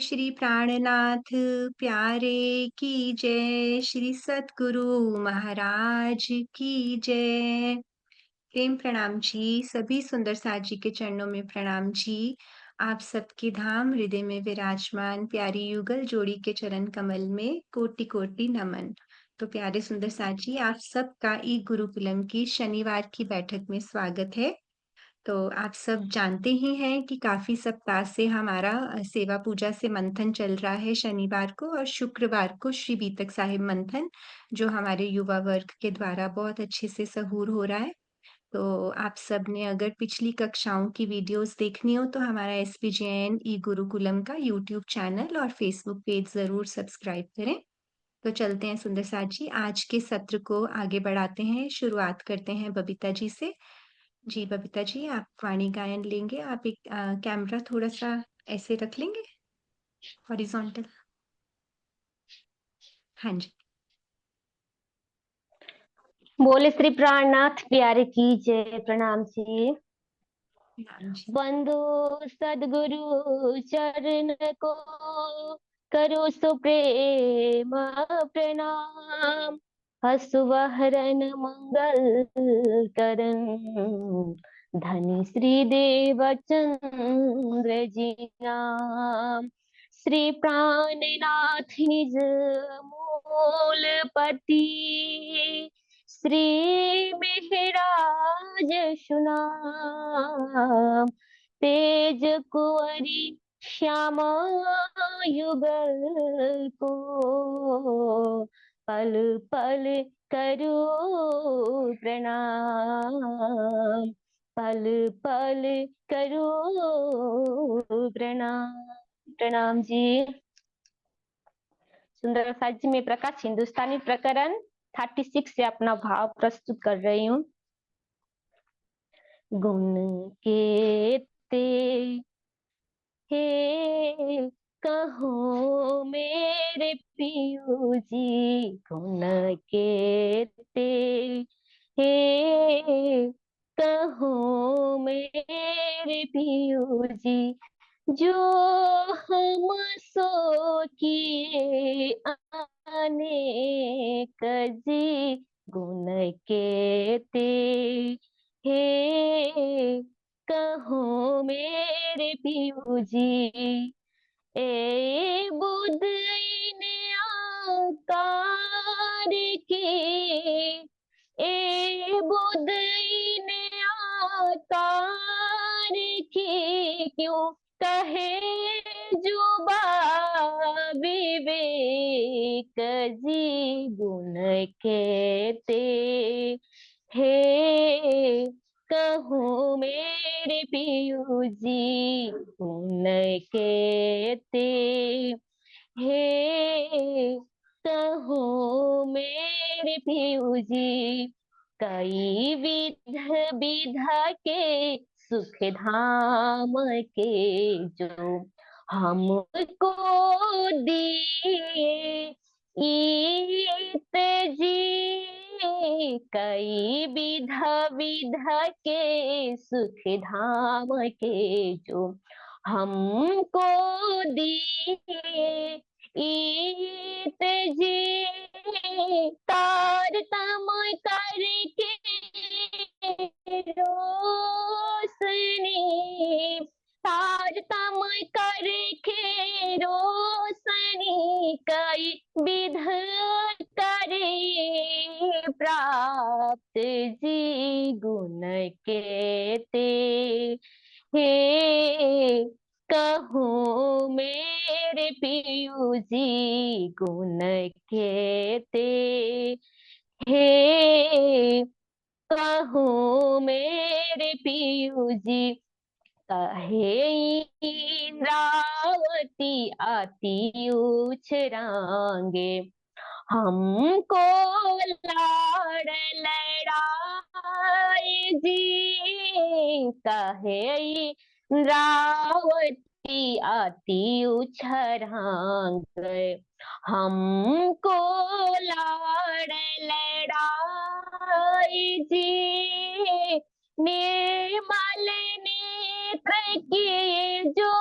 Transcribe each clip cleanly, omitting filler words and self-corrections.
श्री प्राणनाथ प्यारे की जय, श्री सतगुरु महाराज की जय। प्रेम प्रणाम जी, सभी सुंदर साथ जी के चरणों में प्रणाम जी। आप सबके धाम हृदय में विराजमान प्यारी युगल जोड़ी के चरण कमल में कोटि कोटि नमन। तो प्यारे सुंदर साथ जी, आप सबका ई गुरुकुलम की शनिवार की बैठक में स्वागत है। तो आप सब जानते ही हैं कि काफ़ी सप्ताह से हमारा सेवा पूजा से मंथन चल रहा है शनिवार को और शुक्रवार को श्री बीतक साहिब मंथन, जो हमारे युवा वर्ग के द्वारा बहुत अच्छे से सहूर हो रहा है। तो आप सब ने अगर पिछली कक्षाओं की वीडियोस देखनी हो तो हमारा एसपीजेएन ई गुरुकुलम का यूट्यूब चैनल और फेसबुक पेज ज़रूर सब्सक्राइब करें। तो चलते हैं सुंदर साथ जी, आज के सत्र को आगे बढ़ाते हैं। शुरुआत करते हैं बबीता जी से। जी, बबीता जी, आप वाणी गायन लेंगे? आप एक कैमरा थोड़ा-सा ऐसे रख लेंगे, हॉरिज़ॉन्टल? हाँ जी। बोले श्री प्राणनाथ प्यारे की जय। प्रणाम जी। हाँ जी। बंधु सदगुरु चरण को करो सो प्रेम प्रणाम। हसुवहरन मंगल करन धनी श्री देवचंद्र जी नाम। श्री प्राणनाथ निज मूल पति श्री मेहराज सुनाम। तेज कुंवरी श्यामा युगल को पल पल करो प्रणाम। पल पल करो प्रणाम। प्रणाम जी। सुंदर साज जी में प्रकाश हिंदुस्तानी प्रकरण 36 से अपना भाव प्रस्तुत कर रही हूँ। गुण केते हे कहो मेरे पियू जी, गुण केते हे कहो मेरे पियू जी, जो हम सो किए अनेक जी, गुण केते हे कहो मेरे पियू जी। ए बुध ने आकार की, ए बुध ने आकार की, क्यों कहे जुबा विवेक जी, गुण कहते हे कहो मेरे पियू जी, गुण कहते हे कहो मेरे पियू जी। कई विध विधा के सुख धाम के, जो हमको दिए ईत जी। कई विधा विधा के सुख धाम के, जो हमको दिए ईत जी। तारतम करके रोशनी, तारतम करके रोशनी, कई विध करे प्राप्त जी, गुण कहते हे कहो मेरे पियू जी, गुण कहते हे कहो मेरे पियू जी। कहे इंद्रावती आती उछरांगे, हमको लाड़ लड़ाए जी। कहे रावती आती उछरांगे, हमको लाड़ लड़ाए जी। निर्मल नेत्र किए जो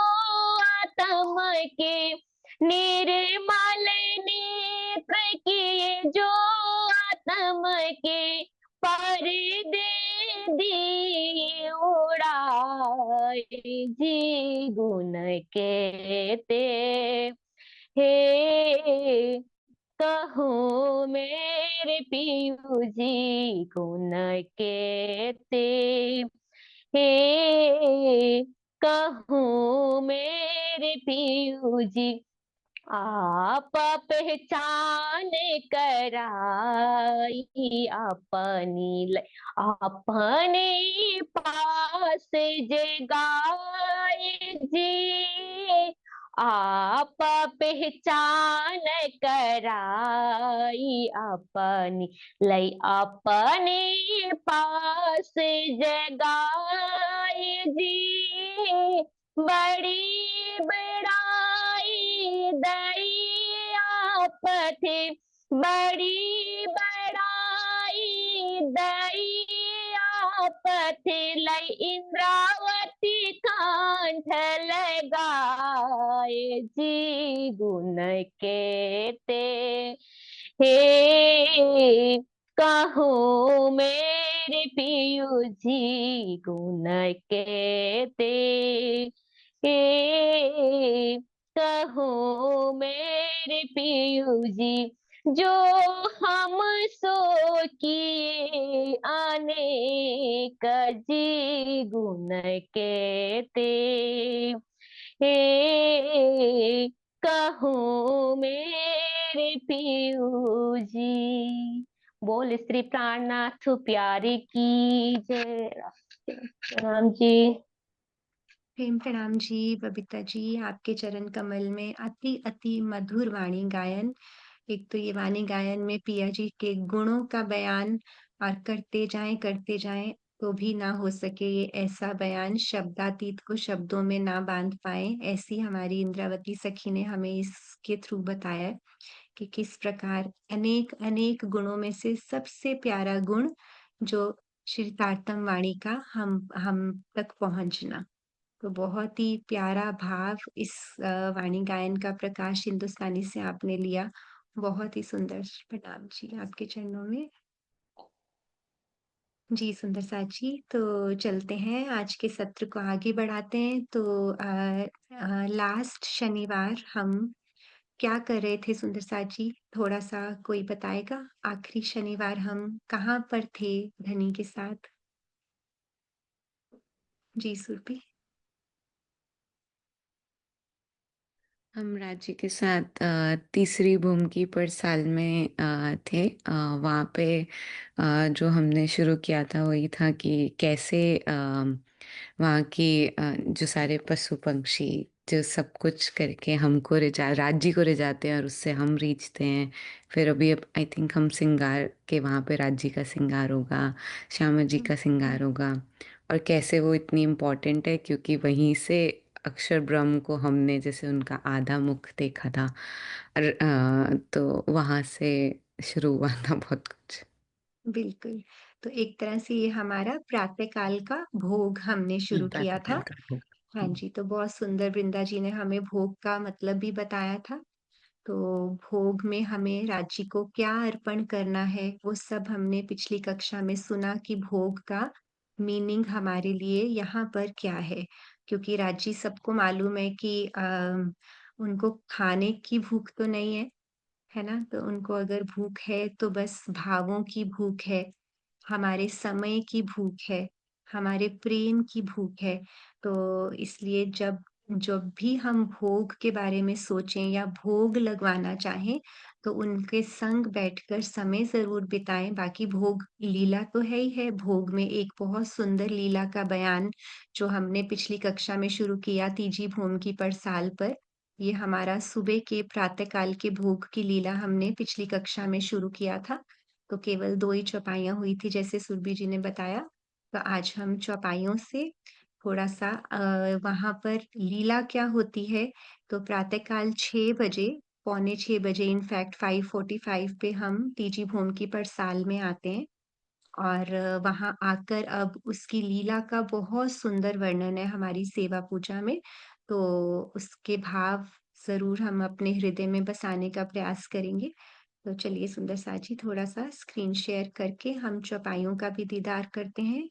आत्म के, निर्मल नेत्र किए जो आत्म के, पर्दे दिए उड़ाए जी गुण केते। हे कहूँ मेरे पियू जी गुण केते। हे कहूँ मेरे पियू जी, आप पहचान कराई अपनी अपने पास जगाए जी। आप पहचान कराई अपनी लई अपने पास जगाए जी। बड़ी बड़ाई दई आप थे, बड़ी बड़ाई दई आप थे, लई इंद्रावती कांठ लगाए जी गुण केते। हे कहूँ मेरे पियू जी गुण केते। हे कहूँ मेरे पियू जी, जो हम सो किए अनेक जी गुण केते। हे कहूँ मेरे पियू जी। बोल श्री प्राणनाथ प्यारे की जय। राम जी। प्रेम प्रणाम जी, बबीता जी, आपके चरण कमल में अति अति मधुर वाणी गायन। एक तो ये वाणी गायन में पिया जी के गुणों का बयान, और करते जाएं तो भी ना हो सके ये ऐसा बयान, शब्दातीत को शब्दों में ना बांध पाए, ऐसी हमारी इंद्रावती सखी ने हमें इसके थ्रू बताया है कि किस प्रकार अनेक अनेक गुणों में से सबसे प्यारा गुण जो श्रीतारतम वाणी का हम तक पहुंचना। तो बहुत ही प्यारा भाव इस वाणी गायन का प्रकाश हिंदुस्तानी से आपने लिया। बहुत ही सुंदर। प्रणाम जी आपके चरणों में। जी सुंदर साथ जी, तो चलते हैं आज के सत्र को आगे बढ़ाते हैं। तो लास्ट शनिवार हम क्या कर रहे थे सुंदर साथ जी? थोड़ा सा कोई बताएगा? आखिरी शनिवार हम कहाँ पर थे धनी के साथ? जी सुरभि। हम राज्य के साथ तीसरी भूमि की पड़साल में थे। वहाँ पे जो हमने शुरू किया था वही था कि कैसे वहाँ की जो सारे पशु पंक्षी जो सब कुछ करके हमको राज्य को ले जाते हैं और उससे हम रीझते हैं। फिर अभी अब आई थिंक हम सिंगार के वहाँ पे राज्य का सिंगार होगा, श्यामा जी का सिंगार होगा। और कैसे वो इतनी इम्पोर्टेंट है क्योंकि वहीं से अक्षर ब्रह्म को हमने जैसे उनका आधा मुख देखा था। और तो वहाँ से शुरू हुआ था बहुत कुछ। बिल्कुल। तो एक तरह से ये हमारा प्रातःकाल का भोग हमने शुरू किया था। प्रातःकाल का भोग। हाँ जी, तो बहुत सुंदर वृंदा जी ने हमें भोग का मतलब भी बताया था। तो भोग में हमें राज्य को क्या अर्पण करना है, वो सब हमने पिछली कक्षा में सुना कि भोग का मीनिंग हमारे लिए यहाँ पर क्या है। क्योंकि राज्य सबको मालूम है कि उनको खाने की भूख तो नहीं है ना? तो उनको अगर भूख है तो बस भावों की भूख है, हमारे समय की भूख है, हमारे प्रेम की भूख है। तो इसलिए जब जब भी हम भोग के बारे में सोचें या भोग लगवाना चाहें, तो उनके संग बैठकर समय ज़रूर बिताएँ। बाकी भोग लीला तो है ही है, भोग में एक बहुत सुंदर लीला का बयान जो हमने पिछली कक्षा में शुरू किया तीजी भूमि की परसाल पर। ये हमारा सुबह के प्रातः काल के भोग की लीला हमने पिछली कक्षा में शुरू किया था। तो केवल 2 ही चौपाइयाँ हुई थी जैसे सुरभि जी ने बताया। तो आज हम चौपाइयों से थोड़ा-सा वहाँ पर लीला क्या होती है, तो प्रातःकाल 6 बजे, पौने 6 बजे इनफैक्ट 5:45 पे हम तीजी भूमि की परसाल में आते हैं। और वहाँ आकर अब उसकी लीला का बहुत सुंदर वर्णन है हमारी सेवा पूजा में। तो उसके भाव ज़रूर हम अपने हृदय में बसाने का प्रयास करेंगे। तो चलिए सुंदर साजी थोड़ा-सा स्क्रीन शेयर करके हम चौपाइयों का भी दीदार करते हैं।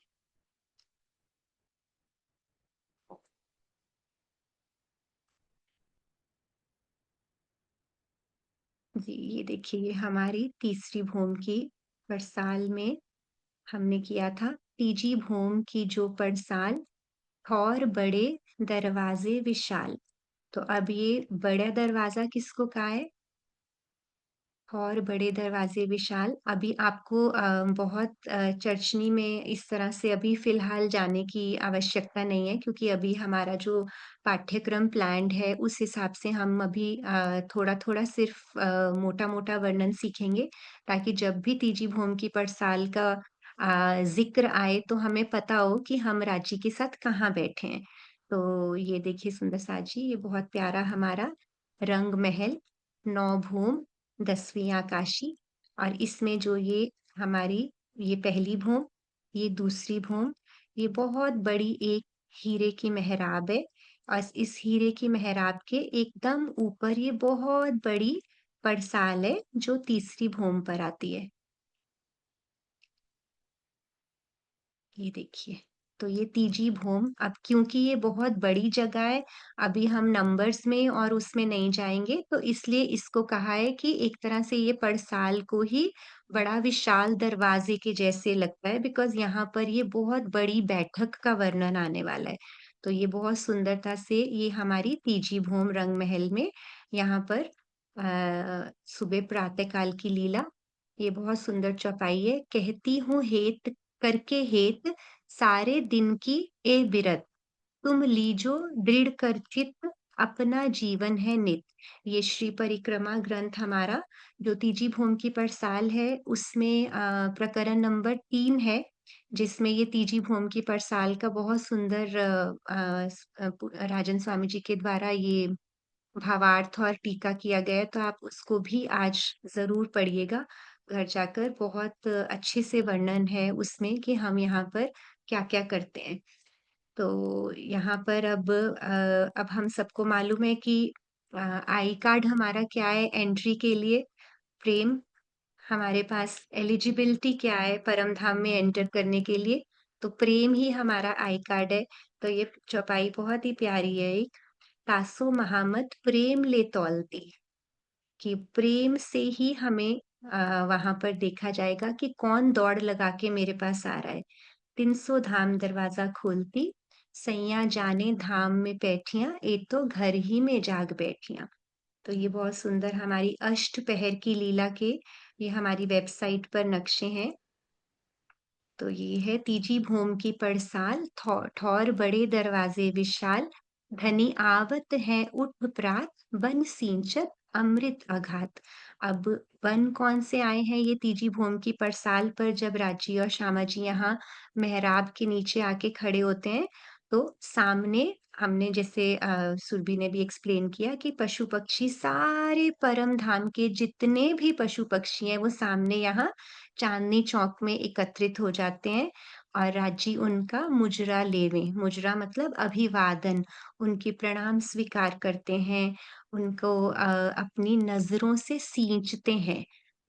जी, ये देखिए ये हमारी तीसरी भूमि की पड़साल में हमने किया था। तीजी भूमि की जो पड़साल ठौर बड़े दरवाज़े विशाल। तो अब ये बड़ा दरवाज़ा किसको कहा है? और बड़े दरवाज़े विशाल। अभी आपको बहुत चर्चनी में इस तरह से अभी फ़िलहाल जाने की आवश्यकता नहीं है क्योंकि अभी हमारा जो पाठ्यक्रम प्लान्ड है, उस हिसाब से हम अभी थोड़ा-थोड़ा सिर्फ़ मोटा-मोटा वर्णन सीखेंगे, ताकि जब भी तीजी भौम की पड़साल का ज़िक्र आए, तो हमें पता हो कि हम राज्य के साथ कहाँ बैठे हैं। तो ये देखिए सुंदर साजी, ये बहुत प्यारा हमारा रंग महल, नौ भूम 10वीं आकाशी और इसमें जो ये हमारी ये पहली भूम, ये दूसरी भूम, ये बहुत बड़ी एक हीरे की मेहराब है और इस हीरे की मेहराब के एकदम ऊपर ये बहुत बड़ी पड़साल है, जो तीसरी भूम पर आती है। ये देखिए, तो ये तीजी भूम अब क्योंकि ये बहुत बड़ी जगह है, अभी हम नंबर्स में और उसमें नहीं जाएँगे, तो इसलिए इसको कहा है कि एक तरह से ये पड़साल को ही बड़ा विशाल दरवाज़े के जैसे लगता है बिकॉज़ यहाँ पर ये बहुत बड़ी बैठक का वर्णन आने वाला है। तो ये बहुत सुंदरता से ये हमारी तीजी भूम रंग महल में यहाँ पर सुबह प्रातः काल की लीला, ये बहुत सुंदर चौपाई है। कहती हूँ हेत करके हेत सारे दिन की ए बिरत तुम लीजो दृढ़ कर चित्त अपना जीवन है नित। ये श्री परिक्रमा ग्रंथ हमारा जो तीजी भूम की पड़साल है उसमें प्रकरण नंबर 3 है जिसमें ये तीजी भूम की पड़साल का बहुत सुंदर राजन स्वामी जी के द्वारा ये भावार्थ और टीका किया गया है, तो आप उसको भी आज ज़रूर पढ़िएगा घर जाकर। बहुत अच्छे से वर्णन है उसमें कि हम यहाँ पर क्या-क्या करते हैं। तो यहाँ पर अब हम सबको मालूम है कि आई कार्ड हमारा क्या है एंट्री के लिए? प्रेम। हमारे पास एलिजिबिलिटी क्या है परम धाम में एंटर करने के लिए? तो प्रेम ही हमारा आई कार्ड है। तो ये चौपाई बहुत ही प्यारी है एक। तासो महामत प्रेम ले तौलती। कि प्रेम से ही हमें वहाँ पर देखा जाएगा कि कौन दौड़ लगा के मेरे पास आ रहा है। 300 धाम दरवाज़ा खोलती, सैयाँ जाने धाम में पैठियाँ, ये तो घर ही में जाग बैठियाँ। तो ये बहुत सुंदर हमारी अष्टपहर की लीला के ये हमारी वेबसाइट पर नक्शे हैं। तो ये है तीजी भूम की पड़साल ठौर बड़े दरवाजे विशाल धनी आवत है उठ प्रात बन सिंचत अमृत अघात। अब वन कौन से आए हैं ये तीजी भूम की पड़साल पर जब राजी और श्यामा जी यहाँ मेहराब के नीचे आके खड़े होते हैं तो सामने हमने जैसे सुरभि ने भी एक्सप्लेन किया कि पशु पक्षी सारे परम धाम के जितने भी पशु पक्षी हैं वो सामने यहाँ चांदनी चौक में एकत्रित हो जाते हैं और राजी उनका मुजरा लेवें। मुजरा मतलब अभिवादन, उनकी प्रणाम स्वीकार करते हैं, उनको अपनी नज़रों से सींचते हैं।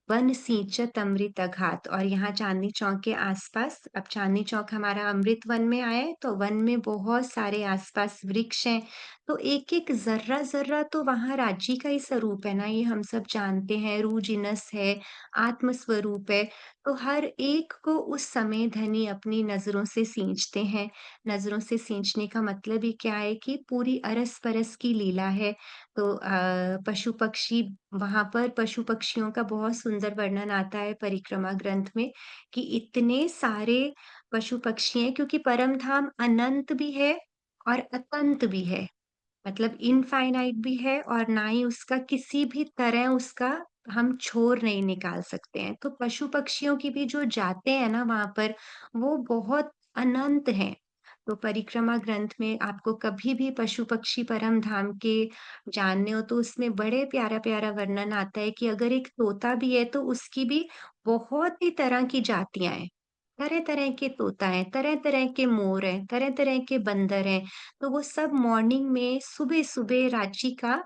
वन सिंचत अमृत अघात और यहाँ चांदनी चौक के आसपास अब चांदनी चौक हमारा अमृत वन में आया है तो वन में बहुत सारे आसपास वृक्ष हैं तो एक-एक जर्रा-जर्रा तो वहाँ राज्य का ही स्वरूप है ना ये हम सब जानते हैं रूह जिनस है, आत्म स्वरूप है तो हर एक को उस समय धनी अपनी नज़रों से सींचते हैं। नज़रों से सींचने का मतलब ही क्या है कि पूरी अरस-परस की लीला है। तो पशु-पक्षी वहाँ पर पशु-पक्षियों का बहुत सुंदर वर्णन आता है परिक्रमा ग्रंथ में कि इतने सारे पशु-पक्षी हैं क्योंकि परम धाम अनंत भी है और अतंत भी है। मतलब इनफाइनाइट भी है और ना ही उसका किसी भी तरह उसका हम छोर नहीं निकाल सकते हैं। तो पशु-पक्षियों की भी जो जातें हैं ना वहाँ पर, वो बहुत अनंत हैं। तो परिक्रमा ग्रंथ में आपको कभी भी पशु-पक्षी परम धाम के जानने हो तो उसमें बड़े प्यारा-प्यारा वर्णन आता है कि अगर एक तोता भी है तो उसकी भी बहुत ही तरह की जातियाँ हैं। तरह-तरह के तोता हैं, तरह-तरह के मोर हैं, तरह-तरह के बंदर हैं। तो वो सब मॉर्निंग में सुबह-सुबह रांची का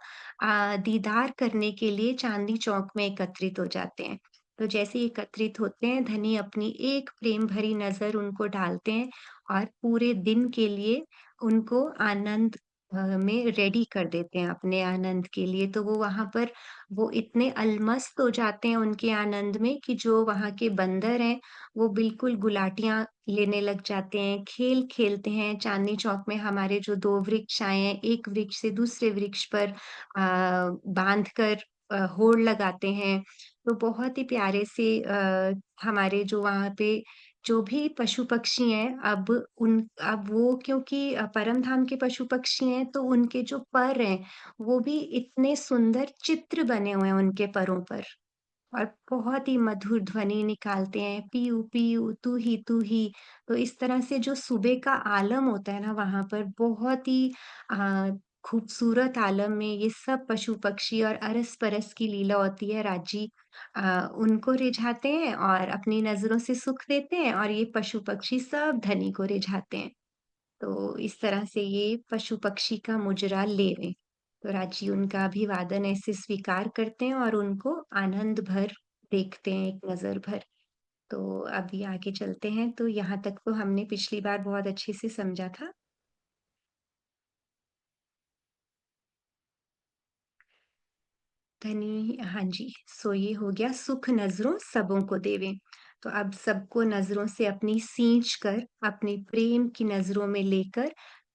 दीदार करने के लिए चांदनी चौक में एकत्रित हो जाते हैं। तो जैसे ही एकत्रित होते हैं, धनी अपनी एक प्रेम भरी नज़र उनको डालते हैं और पूरे दिन के लिए उनको आनंद में रेडी कर देते हैं अपने आनंद के लिए। तो वो वहाँ पर वो इतने अलमस्त हो जाते हैं उनके आनंद में कि जो वहाँ के बंदर हैं, वो बिल्कुल गुलाटियाँ लेने लग जाते हैं, खेल खेलते हैं। चांदनी चौक में हमारे जो 2 वृक्ष आए हैं, एक वृक्ष से दूसरे वृक्ष पर बाँध कर होड़ लगाते हैं। तो बहुत ही प्यारे से हमारे जो वहाँ पे जो भी पशु-पक्षी हैं, अब वो क्योंकि परम धाम के पशु-पक्षी हैं, तो उनके जो पर हैं, वो भी इतने सुंदर चित्र बने हुए हैं उनके परों पर। और बहुत ही मधुर ध्वनि निकालते हैं, पीऊ पीऊ, तू ही। तो इस तरह से जो सुबह का आलम होता है ना वहाँ पर बहुत ही अ, खूबसूरत आलम में ये सब पशु-पक्षी और अरस-परस की लीला होती है। राजी उनको रिझाते हैं और अपनी नज़रों से सुख देते हैं और ये पशु-पक्षी सब धनी को रिझाते हैं। तो इस तरह से ये पशु-पक्षी का मुजरा ले लें। तो राजी उनका अभिवादन ऐसे स्वीकार करते हैं और उनको आनंद भर देखते हैं, एक नज़र भर। तो अभी आगे चलते हैं, तो यहाँ तक तो हमने पिछली बार बहुत अच्छे से समझा था। धनी हाँ जी, सो ये हो गया सुख नज़रों सबों को देवें। तो अब सबको नज़रों से अपनी सींच कर, अपने प्रेम की नज़रों में लेकर,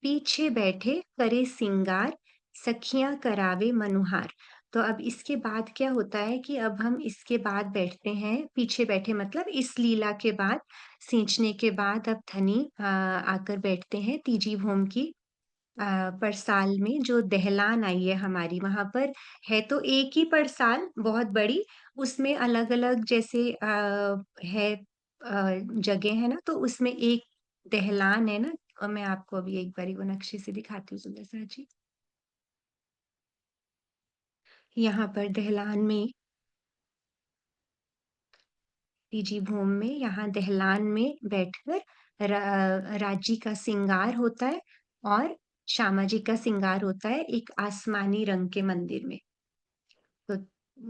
पीछे बैठे करे सिंगार, सखियाँ करावे मनुहार। तो अब इसके बाद क्या होता है कि अब हम इसके बाद बैठते हैं, पीछे बैठे मतलब इस लीला के बाद, सींचने के बाद अब धनी आकर बैठते हैं तीजी भोम की परसाल में जो दहलान आई है हमारी वहाँ पर है तो एक ही परसाल बहुत बड़ी, उसमें अलग-अलग जैसे है जगह है ना, तो उसमें एक दहलान है ना मैं आपको अभी एक बारी वो नक्शे से दिखाती हूँ सुंदर-सा जी। यहाँ पर दहलान में तीजी भूमि में यहाँ दहलान में बैठकर राज्य का सिंगार होता है और श्यामा जी का सिंगार होता है एक आसमानी रंग के मंदिर में। तो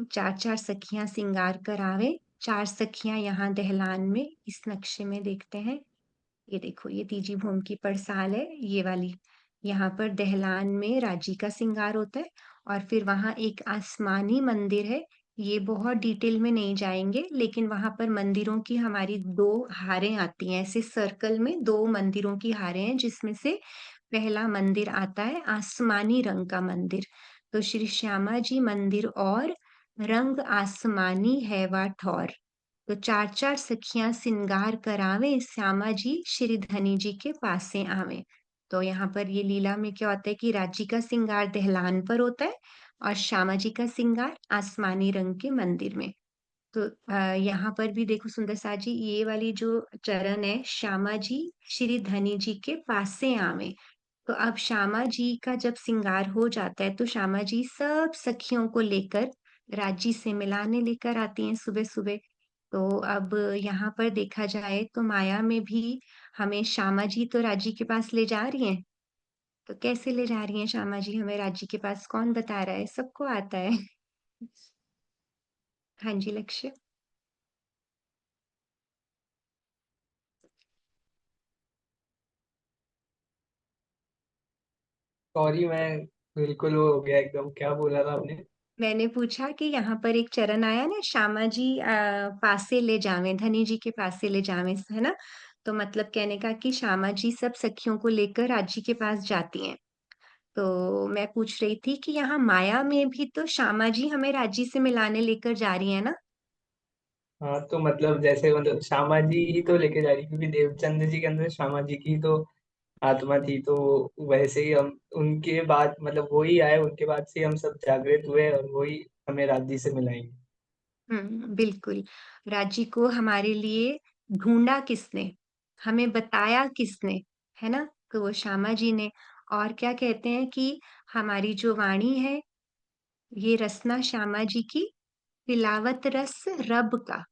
4-4 सखियाँ सिंगार करावे, 4 सखियाँ यहाँ दहलान में इस नक्शे में देखते हैं। ये देखो ये तीजी भूमि की परसाल है, ये वाली। यहाँ पर दहलान में राजी का सिंगार होता है और फिर वहाँ एक आसमानी मंदिर है। ये बहुत डिटेल में नहीं जाएँगे, लेकिन वहाँ पर मंदिरों की हमारी 2 हारें आती हैं। ऐसे सर्कल में 2 मंदिरों की हारें हैं, जिसमें से पहला मंदिर आता है आसमानी रंग का मंदिर। तो श्री श्यामा जी मंदिर और रंग आसमानी है वा ठौर। तो 4-4 सखियाँ सिंगार करावें, श्यामा जी श्री धनी जी के पासे आवें। तो यहाँ पर ये लीला में क्या होता है कि राज्य का सिंगार दहलान पर होता है और श्यामा जी का सिंगार आसमानी रंग के मंदिर में। तो यहाँ पर भी देखो सुंदर सा जी ये वाली जो चरण है श्यामा जी श्री धनी जी के पासे आवें। तो अब श्यामा जी का जब श्रृंगार हो जाता है तो श्यामा जी सब सखियों को लेकर राज्य से मिलाने लेकर आती हैं सुबह-सुबह। तो अब यहाँ पर देखा जाए तो माया में भी हमें श्यामा जी तो राज्य के पास ले जा रही हैं। तो कैसे ले जा रही हैं श्यामा जी हमें राज्य के पास कौन बता रहा है? सबको आता है। हाँ जी, लक्ष्य। सॉरी मैं बिल्कुल वो हो गया एकदम, क्या बोला था आपने? मैंने पूछा कि यहाँ पर एक चरण आया ना श्यामा जी पासे ले जावें, धनी जी के पासे ले जावें, है ना? तो मतलब कहने का कि श्यामा जी सब सखियों को लेकर राज्य के पास जाती हैं। तो मैं पूछ रही थी कि यहाँ माया में भी तो श्यामा जी हमें राज्य से मिलाने लेकर जा रही हैं ना? हाँ तो मतलब जैसे मतलब श्यामा जी ही तो लेके जा रही, क्योंकि देवचंद जी के अंदर श्यामा जी की तो आत्मा थी, तो वैसे ही हम उनके बाद मतलब वो ही आए, उनके बाद से हम सब जागृत हुए और वही हमें राज्य से मिलाएंगे। बिल्कुल। राज्य को हमारे लिए ढूँढा किसने? हमें बताया किसने? है ना? तो वो श्यामा जी ने। और क्या कहते हैं कि हमारी जो वाणी है, ये रसना श्यामा जी की, तिलावत रस रब का।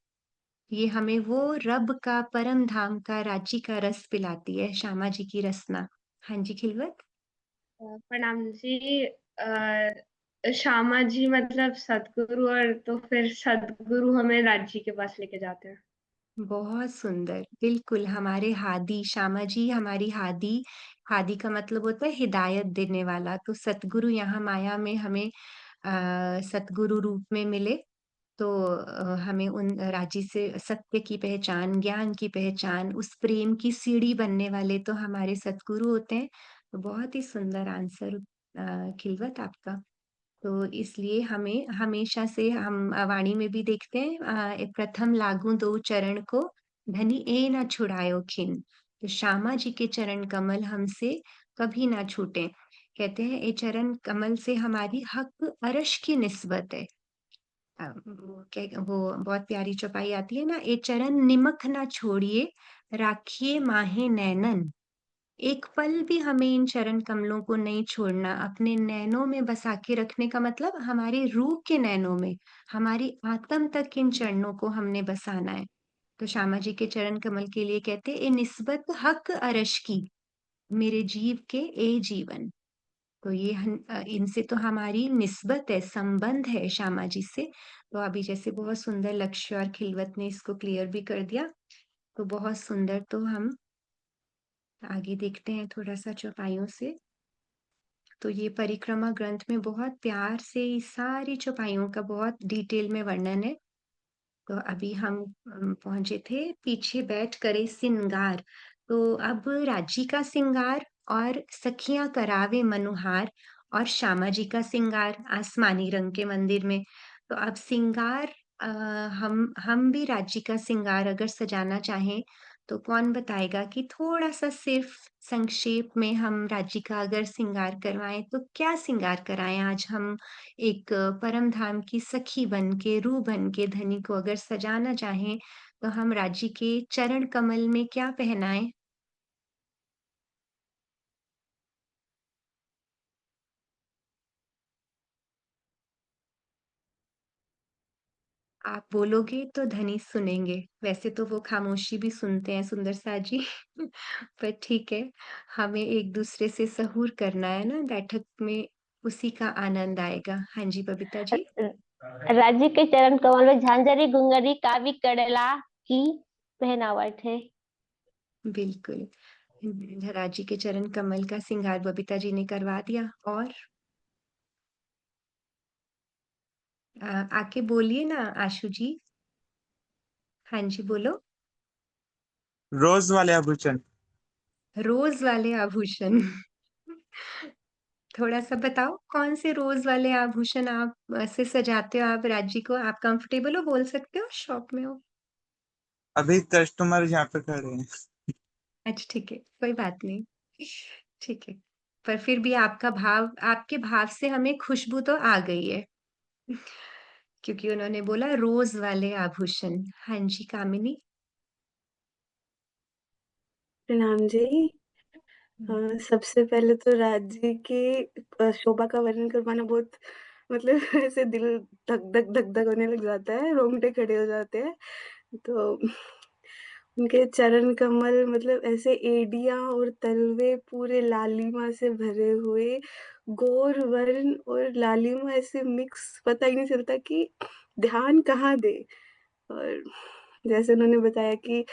ये हमें वो रब का, परम धाम का, रांची का रस पिलाती है, श्यामा जी की रसना। हाँ जी, खिलवत? प्रणाम जी। श्यामा जी मतलब सदगुरु, और तो फिर सदगुरु हमें राज्य के पास लेके जाते हैं। बहुत सुंदर, बिल्कुल हमारे हादी, श्यामा जी हमारी हादी। हादी का मतलब होता है हिदायत देने वाला। तो सतगुरु यहाँ माया में हमें सतगुरु रूप में मिले, तो हमें उन राजी से सत्य की पहचान, ज्ञान की पहचान, उस प्रेम की सीढ़ी बनने वाले तो हमारे सतगुरु होते हैं। तो बहुत ही सुंदर आंसर खिलवत आपका। तो इसलिए हमें हमेशा से हम वाणी में भी देखते हैं, प्रथम लागू दो चरण को, धनी ए ना छुड़ायो खिन। तो श्यामा जी के चरण कमल हमसे कभी ना छूटे। कहते हैं, ये चरण कमल से हमारी हक अरश की निस्बत है। वो बहुत प्यारी चौपाई आती है ना, ए चरण निमक ना छोड़िए, राखिए माहे नैनन। एक पल भी हमें इन चरण कमलों को नहीं छोड़ना, अपने नैनों में बसा के रखने का मतलब हमारी रूह के नैनों में, हमारी आत्म तक इन चरणों को हमने बसाना है। तो श्यामा जी के चरण कमल के लिए कहते हैं, ए निस्बत हक अरश की, मेरे जीव के ए जीवन। तो ये इनसे तो हमारी निस्बत है, संबंध है श्यामा जी से। तो अभी जैसे बहुत सुंदर लक्ष्य और खिलवत ने इसको क्लियर भी कर दिया, तो बहुत सुंदर। तो हम आगे देखते हैं थोड़ा सा चौपाइयों से। तो ये परिक्रमा ग्रंथ में बहुत प्यार से इस सारी चौपाइयों का बहुत डिटेल में वर्णन है। तो अभी हम पहुंचे थे, पीछे बैठ करे सिंगार। तो अब राजी का सिंगार और सखियां करावे मनुहार, और श्यामा जी का सिंगार आसमानी रंग के मंदिर में। तो अब सिंगार, हम भी राज्य का सिंगार अगर सजाना चाहें, तो कौन बताएगा कि थोड़ा सा सिर्फ संक्षेप में हम राज्य का अगर सिंगार करवाएं तो क्या सिंगार कराएं आज हम? एक परम धाम की सखी बन के, रूह बन के धनी को अगर सजाना चाहें, तो हम राज्य के चरण कमल में क्या पहनाएं? आप बोलोगे तो धनी सुनेंगे, वैसे तो वो खामोशी भी सुनते हैं सुंदर सा जी। पर ठीक है, हमें एक दूसरे से सहूर करना है ना बैठक में, उसी का आनंद आएगा। हाँ जी बबीता जी। राज्य के चरण कमल में झांझरी घुंघरी कावी कड़ला की पहनावट है। बिल्कुल, राजी के चरण कमल का सिंगार बबीता जी ने करवा दिया। और आके बोलिए ना आशु जी। हाँ जी बोलो। रोज वाले आभूषण। रोज वाले आभूषण। थोड़ा सा बताओ कौन से रोज वाले आभूषण आप से सजाते हो आप राज्य को? आप कंफर्टेबल हो, बोल सकते हो, शॉप में हो? अभी कस्टमर यहाँ पे खड़े हैं। अच्छा ठीक है, कोई बात नहीं। ठीक है, पर फिर भी आपका भाव, आपके भाव से हमें खुशबू तो आ गई है, क्योंकि उन्होंने बोला रोज वाले आभूषण। हाँ जी कामिनी। प्रणाम जी। सबसे पहले तो राज्य के शोभा का वर्णन करवाना बहुत मतलब ऐसे दिल धक धक धक धक होने लग जाता है, रोंगटे खड़े हो जाते हैं। तो उनके चरण कमल मतलब ऐसे एड़ियाँ और तलवे पूरे लालिमा से भरे हुए, गौर वर्ण और लालिमा ऐसे मिक्स, पता ही नहीं चलता कि ध्यान कहाँ दें। और जैसे उन्होंने बताया कि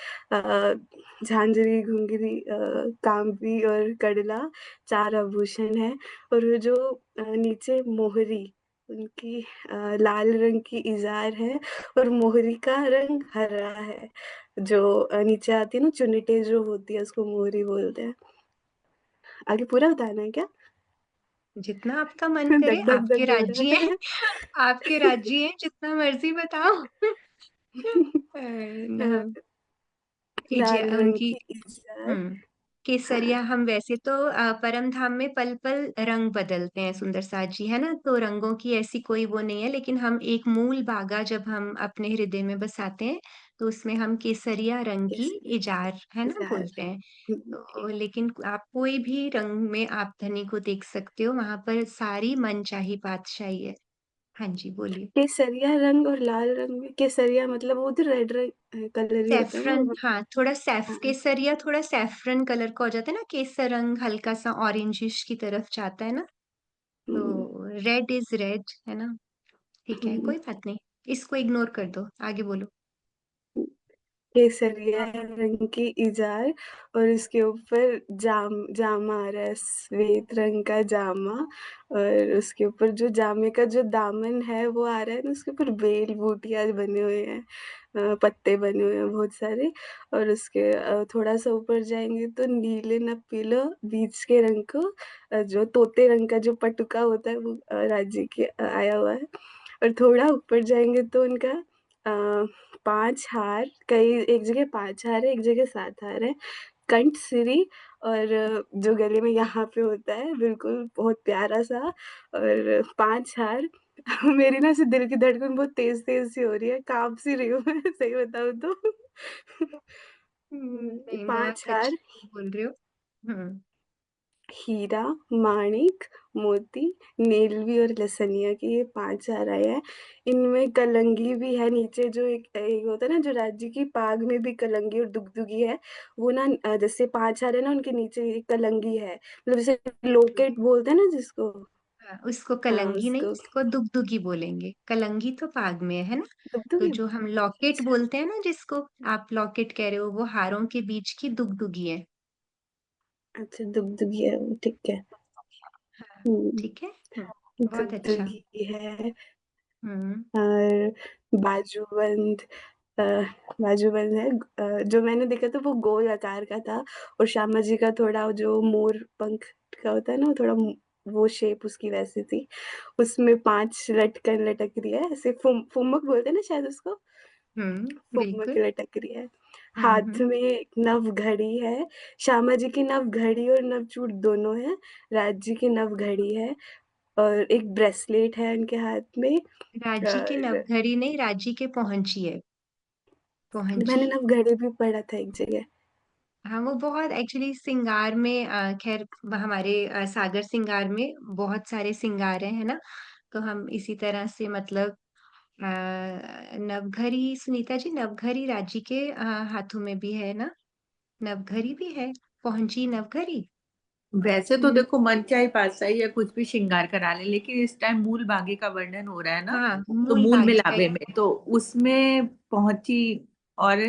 झांझरी, घुंघरी, कांबी और कड़ला 4 आभूषण हैं, और वो जो नीचे मोहरी, उनकी लाल रंग की इज़ार है और मोहरी का रंग हरा है। जो नीचे आती है ना चुन्निटें जो होती है, उसको मोहरी बोलते हैं। आगे पूरा बताना है क्या? जितना आपका मन धक करे, धक आपके धक हो राज्य रहा हैं, है। आपके राज्य हैं, जितना मर्जी बताओ। अ, लाल रंग उनकी की इज़ार। हुँ। हाँ, केसरिया हम वैसे तो परम धाम में पल-पल रंग बदलते हैं सुंदर साथ जी, है ना? तो रंगों की ऐसी कोई वो नहीं है, लेकिन हम एक मूल बागा जब हम अपने हृदय में बसाते हैं, तो उसमें हम केसरिया रंग की केसरी इज़ार, है ना, इज़ार। बोलते हैं। हुँ, तो लेकिन आप कोई भी रंग में आप धनी को देख सकते हो, वहाँ पर सारी मनचाही पातशाही है। हाँ जी, बोलिए। केसरिया रंग और लाल रंग में, केसरिया मतलब वो तो रेड रंग कलर ही होता है ना सैफरन, वो। हाँ, थोड़ा हाँ। केसरिया थोड़ा सैफरन कलर का हो जाता है ना, केसर रंग हल्का सा ऑरेंजिश की तरफ जाता है ना, हम्म, तो रेड इज रेड, है ना। ठीक है, हम्म। कोई बात नहीं, इसको इग्नोर कर दो, आगे बोलो। केसरिया रंग की इजार और उसके ऊपर जामा आ रहा है, श्वेत रंग का जामा। और उसके ऊपर जो जामे का जो दामन है वो आ रहा है ना, उसके ऊपर बेल बूटियां बने हुए हैं, पत्ते बने हुए हैं बहुत सारे। और उसके थोड़ा सा ऊपर जाएंगे तो नीले न पीला बीच के रंग को, जो तोते रंग का जो पटुका होता है वो राज्य के आया हुआ है। और थोड़ा ऊपर जाएंगे तो उनका 5 हार, कई एक जगह 5 हार है, एक जगह 7 हार है। कंठसिरी और जो गले में यहाँ पे होता है बिल्कुल बहुत प्यारा-सा, और 5 हार। मेरी ना ऐसे दिल की धड़कन बहुत तेज़-तेज़ सी हो रही है, काँप सी रही हूँ मैं सही बताऊँ तो। नहीं, 5 बहुत हार, अच्छे बोल रहे हो। हम्म। हीरा, माणिक, मोती, नेलवी और लसनिया के ये 5 हार आए हैं। इनमें कलंगी भी है नीचे, जो एक होता है ना जो राज्य की पाग में भी कलंगी और दुगदुगी है, वो ना जैसे 5 हार है ना उनके नीचे एक कलंगी है, मतलब जैसे लोकेट बोलते हैं ना जिसको। हाँ, उसको हाँ, कलंगी नहीं, उसको उसको दुगदुगी बोलेंगे। कलंगी तो पाग में है ना। तो दुगदुगी। जो हम लॉकेट अच्छा, बोलते हैं ना, जिसको आप लॉकेट कह रहे हो, वो हारों के बीच की दुगदुगी है। अच्छा दुगदुगी है वो, ठीक है। हाँ, हुँ, ठीक है। बहुत अच्छा। दुगदुगी है। हम्म। और बाजूबंद, अ, बाजूबंद है, जो मैंने देखा था वो गोल आकार का था। और श्यामा जी का थोड़ा जो मोर पंख का होता है ना, वो थोड़ा वो शेप उसकी वैसी थी। उसमें 5 लटकन लटक रही है, ऐसे फुम्मक बोलते हैं ना शायद उसको, फुम्मक बिल्कुल। लटक रही है। हाथ हम्म। में एक नव घड़ी है, श्यामा जी की नव घड़ी और नवचूड़ दोनों है, राज जी की नव घड़ी है, और एक ब्रेसलेट है उनके हाथ में। राजी के और नवघरी नहीं, राजी के पहुंची है। पहुंची। मैंने नवघड़ी भी पढ़ा था एक जगह। हाँ, वो बहुत एक्चुअली श्रृंगार में खैर हमारे सागर श्रृंगार में बहुत सारे श्रृंगार हैं, है ना। तो हम इसी तरह से मतलब नवघरी, सुनीता जी, नवघरी राजी के हाथों में भी है ना। नवघरी भी है, पहुंची नवघरी। वैसे तो हम्म, देखो मन चाहे पातशाही या कुछ भी श्रृंगार करा ले, लेकिन इस टाइम मूल बागे का वर्णन हो रहा है ना, हाँ, तो मूल मूल बागी का मिलावे में तो उसमें पहुंची और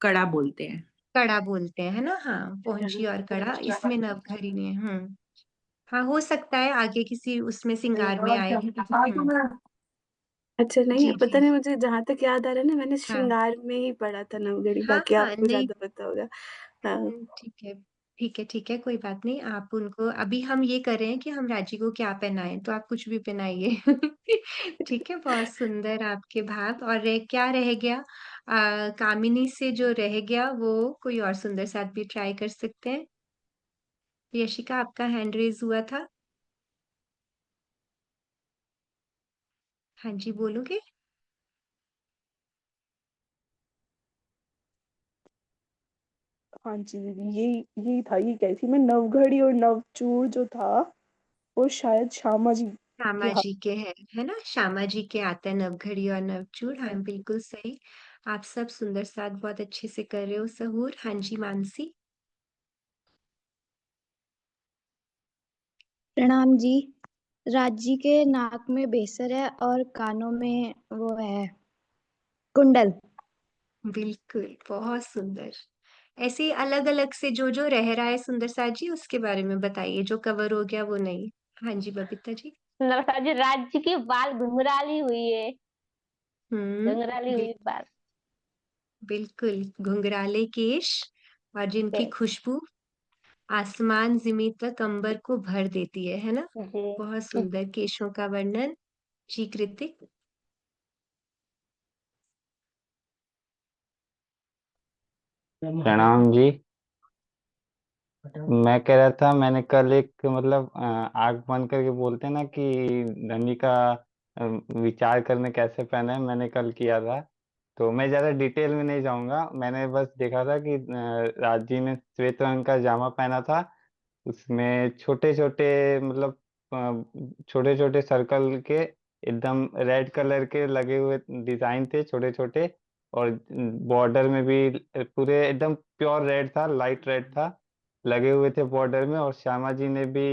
कड़ा बोलते हैं। कड़ा बोलते हैं, है ना। हाँ, अच्छा, पहुंची और कड़ा, इसमें नवघरी नहीं है। हाँ, हो सकता है आगे किसी उसमें श्रृंगार में आए। अच्छा नहीं जी है, जी। पता नहीं, मुझे जहाँ तक याद आ रहा है ना, मैंने हाँ श्रृंगार में ही पढ़ा था नवघड़ी, हाँ बाकी हाँ, आपको नहीं। ज़्यादा पता होगा। हाँ। ठीक है, ठीक है, ठीक है, कोई बात नहीं। आप उनको, अभी हम ये कर रहे हैं कि हम राजी को क्या पहनाएं, तो आप कुछ भी पहनाइए। ठीक है, बहुत सुंदर आपके भाव। और क्या रह गया, कामिनी से जो रह गया वो कोई और सुंदर साथ भी ट्राई कर सकते हैं। यशिका, आपका हैंड रेज हुआ था। हाँ जी, बोलोगे। हाँ जी दीदी, यही था, ये कह रही थी मैं, नवघड़ी और नवचूड़ जो था वो शायद श्यामा जी के श्यामा हाथ। जी के है ना, श्यामा जी के आता है नवघड़ी और नवचूड़। हाँ, बिल्कुल सही। आप सब सुंदर साथ बहुत अच्छे से कर रहे हो सहूर। हाँ जी, मानसी। प्रणाम जी। राजी के नाक में बेसर है और कानों में वो है कुंडल। बिल्कुल, बहुत सुंदर। ऐसे अलग अलग से जो जो रह रहा है सुंदर साथ जी, उसके बारे में बताइए, जो कवर हो गया वो नहीं। हाँ जी, बबीता जी। नमस्कार जी, राज्य की बाल घुंघराली हुई है, हम्म। घुंघराली हुई बाल। बिल्कुल, घुंघराले केश और जिनकी खुशबू आसमान जिमी तक अंबर को भर देती है ना। बहुत जी। सुंदर केशों का वर्णन। जी, कृतिक। प्रणाम जी। मैं कह रहा था, मैंने कल एक मतलब आंख बंद करके बोलते हैं ना कि धनी का विचार करने कैसे पहना है, मैंने कल किया था। तो मैं ज़्यादा डिटेल में नहीं जाऊंगा, मैंने बस देखा था कि राज जी ने श्वेत रंग का जामा पहना था। उसमें छोटे छोटे मतलब छोटे छोटे सर्कल के एकदम रेड कलर के लगे हुए डिजाइन थे छोटे छोटे, और बॉर्डर में भी पूरे एकदम प्योर रेड था, लाइट रेड था, लगे हुए थे बॉर्डर में। और श्यामा जी ने भी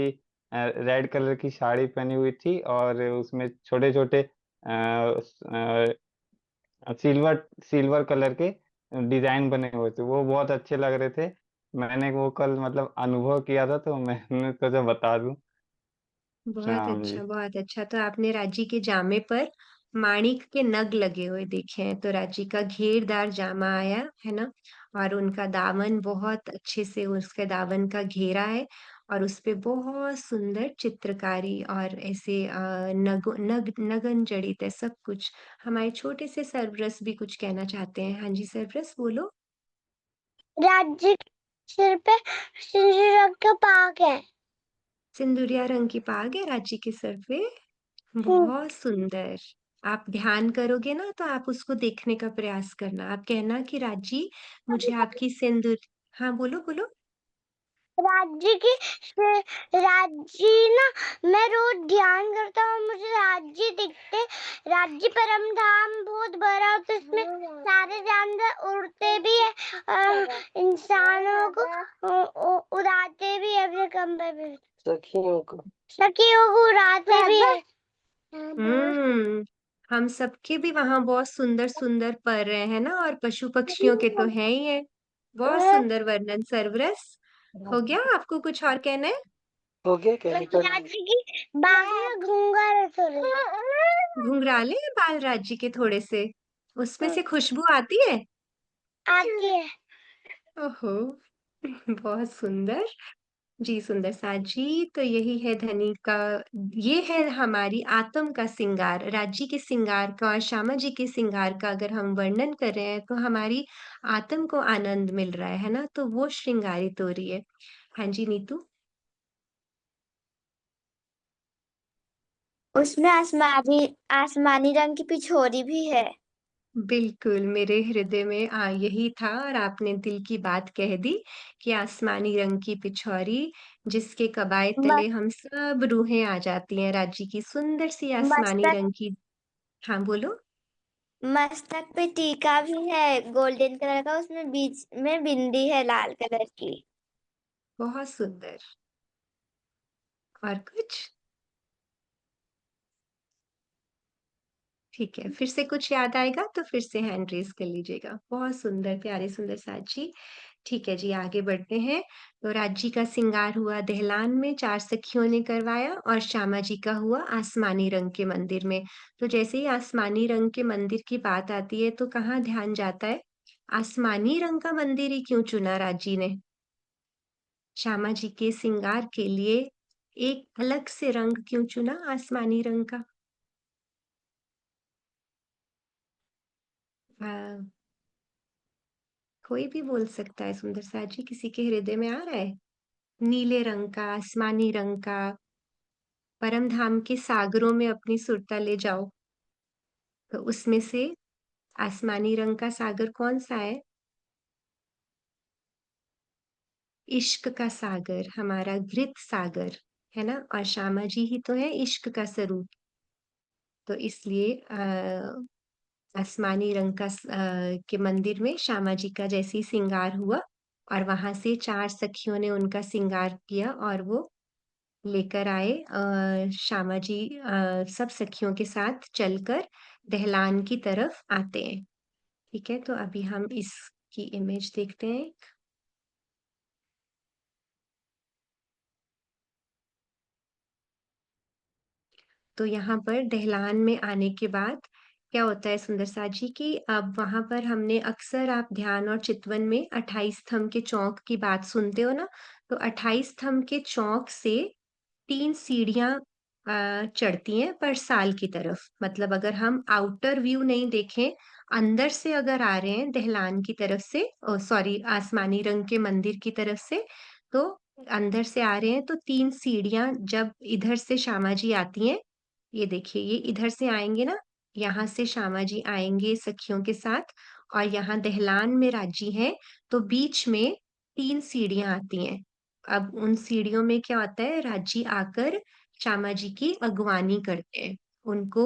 रेड कलर की साड़ी पहनी हुई थी, और उसमें छोटे छोटे सिल्वर सिल्वर कलर के डिजाइन बने हुए थे, वो बहुत अच्छे लग रहे थे। मैंने वो कल मतलब अनुभव किया था, तो मैंने सोचा बता दूं। हाँ जी। बहुत अच्छा। तो आपने राजी के जामे पर माणिक के नग लगे हुए देखे हैं। तो राजी का घेरदार जामा आया है ना, और उनका दामन बहुत अच्छे से उसके दामन का घेरा है, और उस पे बहुत सुंदर चित्रकारी और ऐसे नगन जड़ित है सब कुछ। हमारे छोटे से सरवरस भी कुछ कहना चाहते हैं। हाँ जी सरवरस बोलो। राज्य के सिर पे सिंदूर रंग का पाग है। सिंदूरिया रंग की पाग है राजी के सर पे। बहुत सुंदर। आप ध्यान करोगे ना तो आप उसको देखने का प्रयास करना। आप कहना कि राजी मुझे आपकी सिंदूर। हाँ बोलो बोलो। राज्य की राज्य ना, मैं रोज ध्यान करता हूँ, मुझे राज्य दिखते। राज्य परम धाम बहुत बड़ा होता है, इसमें सारे जानवर उड़ते भी है, इंसानों को उड़ाते भी है, अपने कमरे में सखियों को उड़ाते भी है। हम सबके भी वहां बहुत सुंदर सुंदर पर रहे हैं ना, और पशु पक्षियों के तो है ही है। बहुत सुंदर वर्णन सरवरस। हो गया? आपको कुछ और कहना है? राज्य की बाल में घूंघर है थोड़े। घुंघराले हैं बाल राज्य के थोड़े से? उसमें से खुशबू आती है? आती है। ओहो बहुत सुंदर। जी सुंदर साथ जी, तो यही है धनी का, ये है हमारी आत्म का सिंगार। राज्य के सिंगार का और श्यामा जी के सिंगार का अगर हम वर्णन कर रहे हैं तो हमारी आत्म को आनंद मिल रहा है ना, तो वो श्रृंगारित हो रही है। हाँ जी नीतू। उसमें आसमानी आसमानी रंग की पिछोरी भी है। बिल्कुल, मेरे हृदय में यही था, और आपने दिल की बात कह दी कि आसमानी रंग की पिछौरी, जिसके कबाए तले हम सब रूहें आ जाती हैं। राज्य की सुंदर सी आसमानी मस्तक रंग की। हाँ बोलो। मस्तक पे टीका भी है गोल्डन कलर का, उसमें बीच में बिंदी है लाल कलर की। बहुत सुंदर। और कुछ? ठीक है, फिर से कुछ याद आएगा तो फिर से हैंड रेज कर लीजिएगा। बहुत सुंदर, प्यारे सुंदर साजी। ठीक है जी, आगे बढ़ते हैं। तो राज्य का सिंगार हुआ दहलान में, 4 सखियों ने करवाया, और श्यामा जी का हुआ आसमानी रंग के मंदिर में। तो जैसे ही आसमानी रंग के मंदिर की बात आती है तो कहाँ ध्यान जाता है? आसमानी रंग का मंदिर ही क्यों चुना राज्य ने? श्यामा जी के सिंगार के लिए एक अलग से रंग क्यों चुना आसमानी रंग का? आ, कोई भी बोल सकता है सुंदर साजी, किसी के हृदय में आ रहा है? नीले रंग का, आसमानी रंग का। परम धाम के सागरों में अपनी सुरता ले जाओ, तो उसमें से आसमानी रंग का सागर कौन सा है? इश्क का सागर, हमारा घृत सागर है ना, और श्यामा जी ही तो है इश्क का स्वरूप। तो इसलिए आसमानी रंग का के मंदिर में श्यामा जी का जैसे ही श्रृंगार हुआ, और वहां से 4 सखियों ने उनका श्रृंगार किया, और वो लेकर आए श्यामा जी सब सखियों के साथ चलकर दहलान की तरफ आते हैं। ठीक है, तो अभी हम इसकी इमेज देखते हैं। तो यहाँ पर दहलान में आने के बाद क्या होता है सुंदर साथ जी की, अब वहां पर हमने अक्सर, आप ध्यान और चितवन में 28 स्तंभ के चौक की बात सुनते हो ना, तो 28 स्तंभ के चौक से 3 सीढ़ियां चढ़ती हैं पर साल की तरफ। मतलब अगर हम आउटर व्यू नहीं देखें, अंदर से अगर आ रहे हैं दहलान की तरफ से, सॉरी आसमानी रंग के मंदिर की तरफ से, तो अंदर से आ रहे हैं तो 3 सीढ़ियां जब इधर से श्यामा जी आती हैं, ये देखिए ये इधर से आएंगे ना, यहाँ से श्यामा जी आएंगे सखियों के साथ, और यहाँ दहलान में राजी है, तो बीच में 3 सीढ़ियां आती हैं। अब उन सीढ़ियों में क्या होता है, राजी आकर श्यामा जी की अगवानी करते हैं। उनको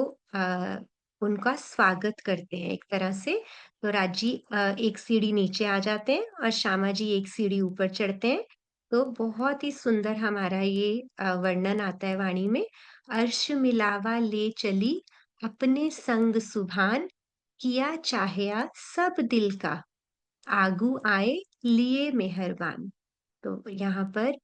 उनका स्वागत करते हैं एक तरह से। तो राजी एक सीढ़ी नीचे आ जाते हैं और श्यामा जी एक सीढ़ी ऊपर चढ़ते हैं। तो बहुत ही सुंदर हमारा ये वर्णन आता है वाणी में। अर्श मिलावा ले चली अपने संग सुभान, किया चाहिया सब दिल का, आगू आए लिए मेहरबान। तो यहाँ पर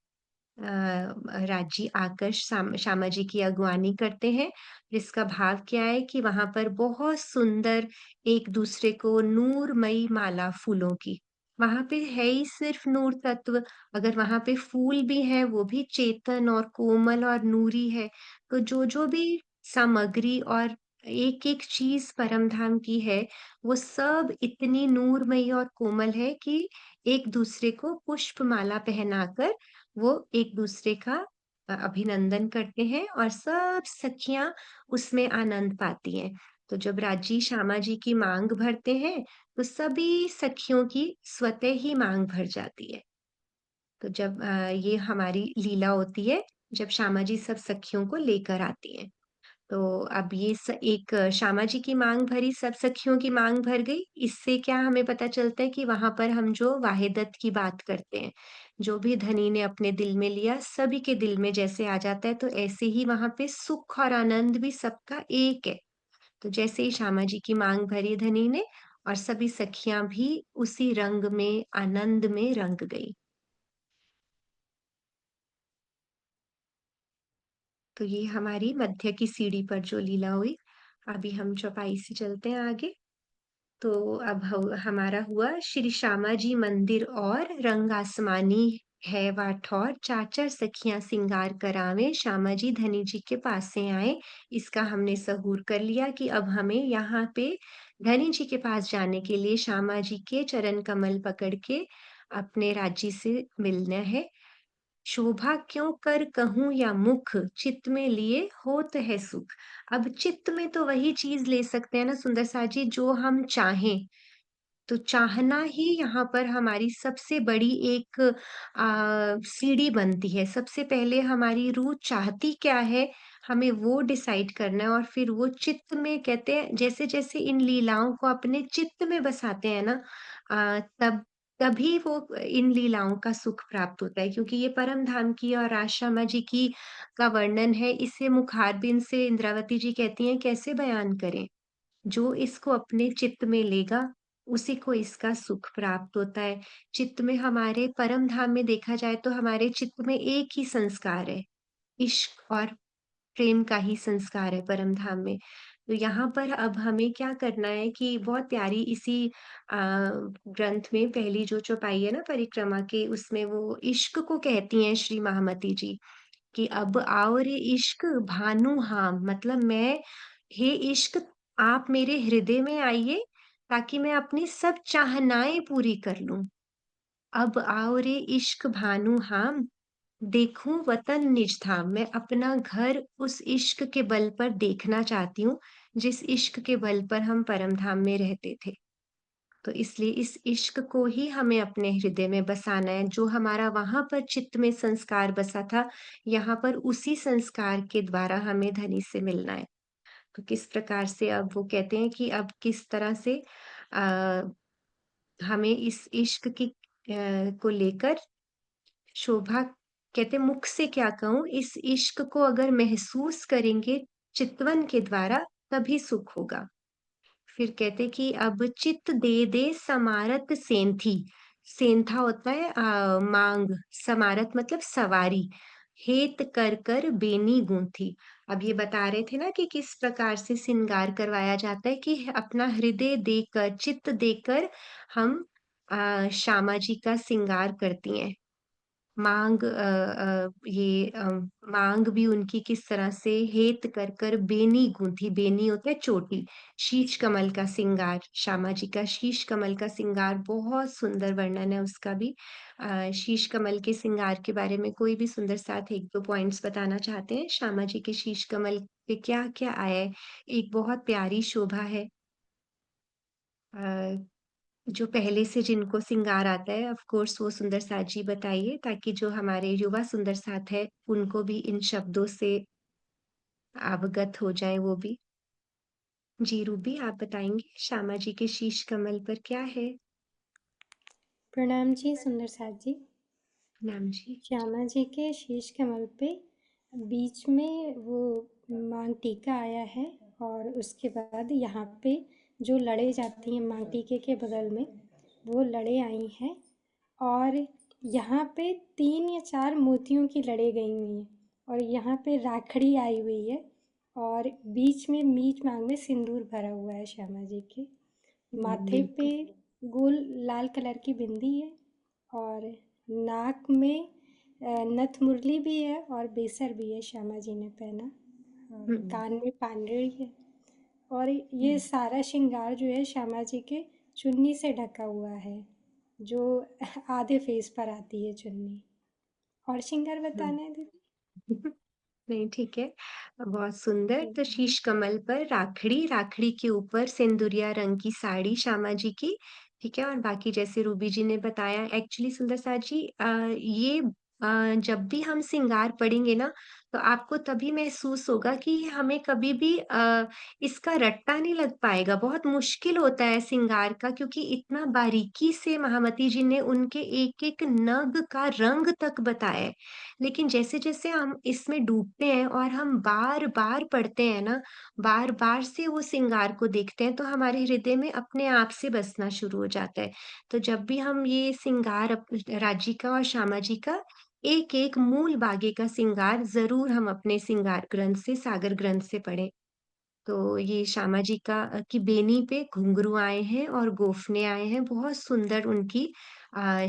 राजी आकर श्यामा जी की अगवानी करते हैं। इसका भाव क्या है कि वहां पर बहुत सुंदर एक दूसरे को नूरमयी माला फूलों की, वहां पे है ही सिर्फ नूर तत्व। अगर वहां पे फूल भी है वो भी चेतन और कोमल और नूरी है। तो जो जो भी सामग्री और एक एक चीज परम धाम की है, वो सब इतनी नूरमयी और कोमल है कि एक दूसरे को पुष्प माला पहनाकर वो एक दूसरे का अभिनंदन करते हैं और सब सखियां उसमें आनंद पाती हैं। तो जब राजी श्यामा जी की मांग भरते हैं, तो सभी सखियों की स्वतः ही मांग भर जाती है। तो जब ये हमारी लीला होती है, जब श्यामा जी सब सखियों को लेकर आती हैं। तो अब ये एक श्यामा जी की मांग भरी, सब सखियों की मांग भर गई। इससे क्या हमें पता चलता है कि वहां पर हम जो वाहिदत की बात करते हैं, जो भी धनी ने अपने दिल में लिया सभी के दिल में जैसे आ जाता है, तो ऐसे ही वहां पे सुख और आनंद भी सबका एक है। तो जैसे ही श्यामा जी की मांग भरी धनी ने, और सभी सखियां भी उसी रंग में आनंद में रंग गई। तो ये हमारी मध्य की सीढ़ी पर जो लीला हुई। अभी हम चौपाई से चलते हैं आगे। तो अब हमारा हुआ श्री श्यामा जी मंदिर और रंग आसमानी है वा ठौर, चाचर सखियां सिंगार करावे, श्यामा जी धनी जी के पास से आए। इसका हमने सहूर कर लिया कि अब हमें यहाँ पे धनी जी के पास जाने के लिए श्यामा जी के चरण कमल पकड़ के अपने राजी से मिलना है। शोभा क्यों कर कहूँ या मुख, चित्त में लिए होत है सुख। अब चित्त में तो वही चीज ले सकते हैं ना सुंदर सा जी, जो हम चाहें। तो चाहना ही यहाँ पर हमारी सबसे बड़ी एक सीढ़ी बनती है। सबसे पहले हमारी रूह चाहती क्या है, हमें वो डिसाइड करना है, और फिर वो चित्त में कहते हैं, जैसे जैसे इन लीलाओं को अपने चित्त में बसाते हैं ना, तब तभी वो इन लीलाओं का सुख प्राप्त होता है। क्योंकि ये परम धाम की और राजश्यामा जी की का वर्णन है, इसे मुखारबिंद से इंद्रावती जी कहती हैं कैसे बयान करें। जो इसको अपने चित्त में लेगा, उसी को इसका सुख प्राप्त होता है। चित्त में हमारे परम धाम में देखा जाए तो हमारे चित्त में एक ही संस्कार है, इश्क और प्रेम का ही संस्कार है परम धाम में। तो यहाँ पर अब हमें क्या करना है कि बहुत प्यारी इसी ग्रंथ में पहली जो चौपाई है ना परिक्रमा के, उसमें वो इश्क को कहती हैं श्री महामती जी कि अब आओ रे इश्क भानु हाम, मतलब मैं, हे इश्क, आप मेरे हृदय में आइए ताकि मैं अपनी सब चाहनाएं पूरी कर लूं। अब आओ रे इश्क भानु हाम, देखूं वतन निज धाम। मैं अपना घर उस इश्क के बल पर देखना चाहती हूँ, जिस इश्क के बल पर हम परम धाम में रहते थे। तो इसलिए इस इश्क को ही हमें अपने हृदय में बसाना है। जो हमारा वहां पर चित्त में संस्कार बसा था, यहाँ पर उसी संस्कार के द्वारा हमें धनी से मिलना है। तो किस प्रकार से अब वो कहते हैं कि अब किस तरह से आ, हमें इस इश्क की को लेकर शोभा, कहते मुख से क्या कहूँ, इस इश्क को अगर महसूस करेंगे चितवन के द्वारा, तभी सुख होगा। फिर कहते कि अब चित दे दे समारत सेंथी। सेंथा होता है मांग, समारत मतलब सवारी। हेत कर कर बेनी गूंथी। अब ये बता रहे थे ना कि किस प्रकार से श्रृंगार करवाया जाता है, कि अपना हृदय देकर चित्त देकर हम श्यामा जी का श्रृंगार करती हैं। मांग मांग भी उनकी किस तरह से हेत कर कर बेनी गूंथी। बेनी होता है चोटी। शीश कमल का श्रृंगार, श्यामा जी का शीश कमल का श्रृंगार बहुत सुंदर वर्णन है उसका भी। शीश कमल के श्रृंगार के बारे में कोई भी सुंदर साथ एक दो पॉइंट्स बताना चाहते हैं? श्यामा जी के शीश कमल पे क्या क्या आया है? एक बहुत प्यारी शोभा है। जो पहले से जिनको श्रृंगार आता है, ऑफ कोर्स वो सुंदर साथ जी बताइए, ताकि जो हमारे युवा सुंदर साथ है उनको भी इन शब्दों से अवगत हो जाएं वो भी। जी रूबी, आप बताएंगे श्यामा जी के शीश कमल पर क्या है? प्रणाम जी सुंदर साथ जी। नाम जी। श्यामा जी के शीश कमल पे बीच में वो मांग टीका आया है और उसके बाद यहाँ पे जो लड़े जाती हैं मांग टीके के बगल में वो लड़े आई हैं और यहाँ पे 3 या 4 मोतियों की लड़े गई हुई हैं और यहाँ पे राखड़ी आई हुई है और बीच मांग में सिंदूर भरा हुआ है श्यामा जी के। माथे पे गोल लाल कलर की बिंदी है और नाक में नथ मुरली भी है और बेसर भी है श्यामा जी ने पहना और कान में पानरी है और ये सारा श्रृंगार जो है श्यामा जी के चुन्नी से ढका हुआ है जो आधे फेस पर आती है चुन्नी। और श्रृंगार बताना है दीदी? नहीं, ठीक है। बहुत सुंदर। तो शीश कमल पर राखड़ी, राखड़ी के ऊपर सिंदूरिया रंग की साड़ी श्यामा जी की, ठीक है। और बाकी जैसे रूबी जी ने बताया, एक्चुअली सुंदर साथ जी ये जब भी हम श्रृंगार पढ़ेंगे ना, तो आपको तभी महसूस होगा कि हमें कभी भी इसका रट्टा नहीं लग पाएगा। बहुत मुश्किल होता है श्रृंगार का, क्योंकि इतना बारीकी से महामती जी ने उनके एक-एक नग का रंग तक बताया है। लेकिन जैसे-जैसे हम इसमें डूबते हैं और हम बार-बार पढ़ते हैं ना, बार-बार से वो श्रृंगार को देखते हैं, तो हमारे हृदय में अपने आप से बसना शुरू हो जाता है। तो जब भी हम ये श्रृंगार राज्य का और श्यामा जी का एक-एक मूल बागे का श्रृंगार ज़रूर हम अपने श्रृंगार ग्रंथ से, सागर ग्रंथ से पढ़ें। तो ये श्यामा जी का की बेनी पे घुंघरू आए हैं और गोफने आए हैं। बहुत सुंदर उनकी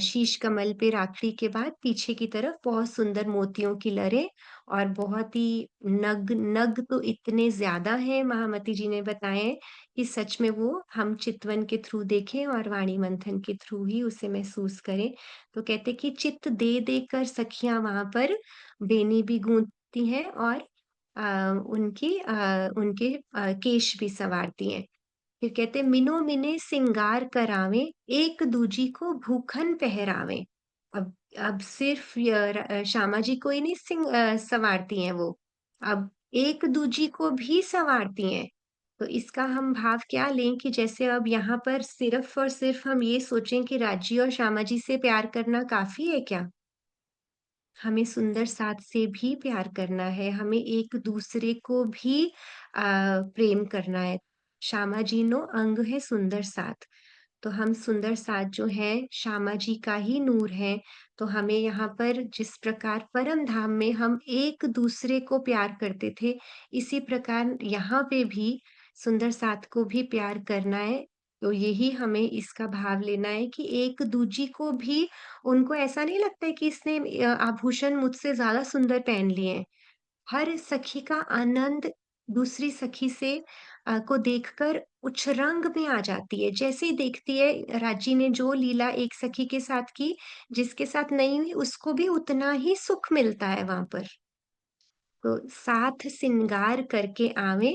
शीश कमल पे राखड़ी के बाद पीछे की तरफ बहुत सुंदर मोतियों की लरें और बहुत ही नग नग तो इतने ज़्यादा हैं, महामती जी ने बताए हैं कि सच में वो हम चितवन के थ्रू देखें और वाणी मंथन के थ्रू ही उसे महसूस करें। तो कहते कि चित्त दे कर सखियाँ वहाँ पर बेनी भी गूँथती हैं और केश भी संवारती हैं। फिर कहते मिनो मिने सिंगार करावें, एक दूजी को भूखन पहरावें। अब सिर्फ श्यामा जी को ही नहीं संवारती हैं वो, अब एक दूजी को भी संवारती हैं। तो इसका हम भाव क्या लें कि जैसे अब यहाँ पर सिर्फ और सिर्फ हम ये सोचें कि राज्य और श्यामा जी से प्यार करना काफ़ी है क्या? हमें सुंदर साथ से भी प्यार करना है, हमें एक-दूसरे को भी प्रेम करना है। श्यामा जी नो अंग है सुंदर साथ, तो हम सुंदर साथ जो हैं, श्यामा जी का ही नूर हैं। तो हमें यहाँ पर जिस प्रकार परम धाम में हम एक-दूसरे को प्यार करते थे, इसी प्रकार यहाँ पे भी सुंदर साथ को भी प्यार करना है। तो यही हमें इसका भाव लेना है कि एक-दूजी को भी उनको ऐसा नहीं लगता है कि इसने आभूषण मुझसे ज़्यादा सुंदर पहन लिए हैं। हर सखी का आनंद दूसरी सखी से को देखकर उछरंग में आ जाती है। जैसे ही देखती है राजी ने जो लीला एक सखी के साथ की, जिसके साथ नहीं हुई उसको भी उतना ही सुख मिलता है वहाँ पर। तो साथ सिंगार करके आवें,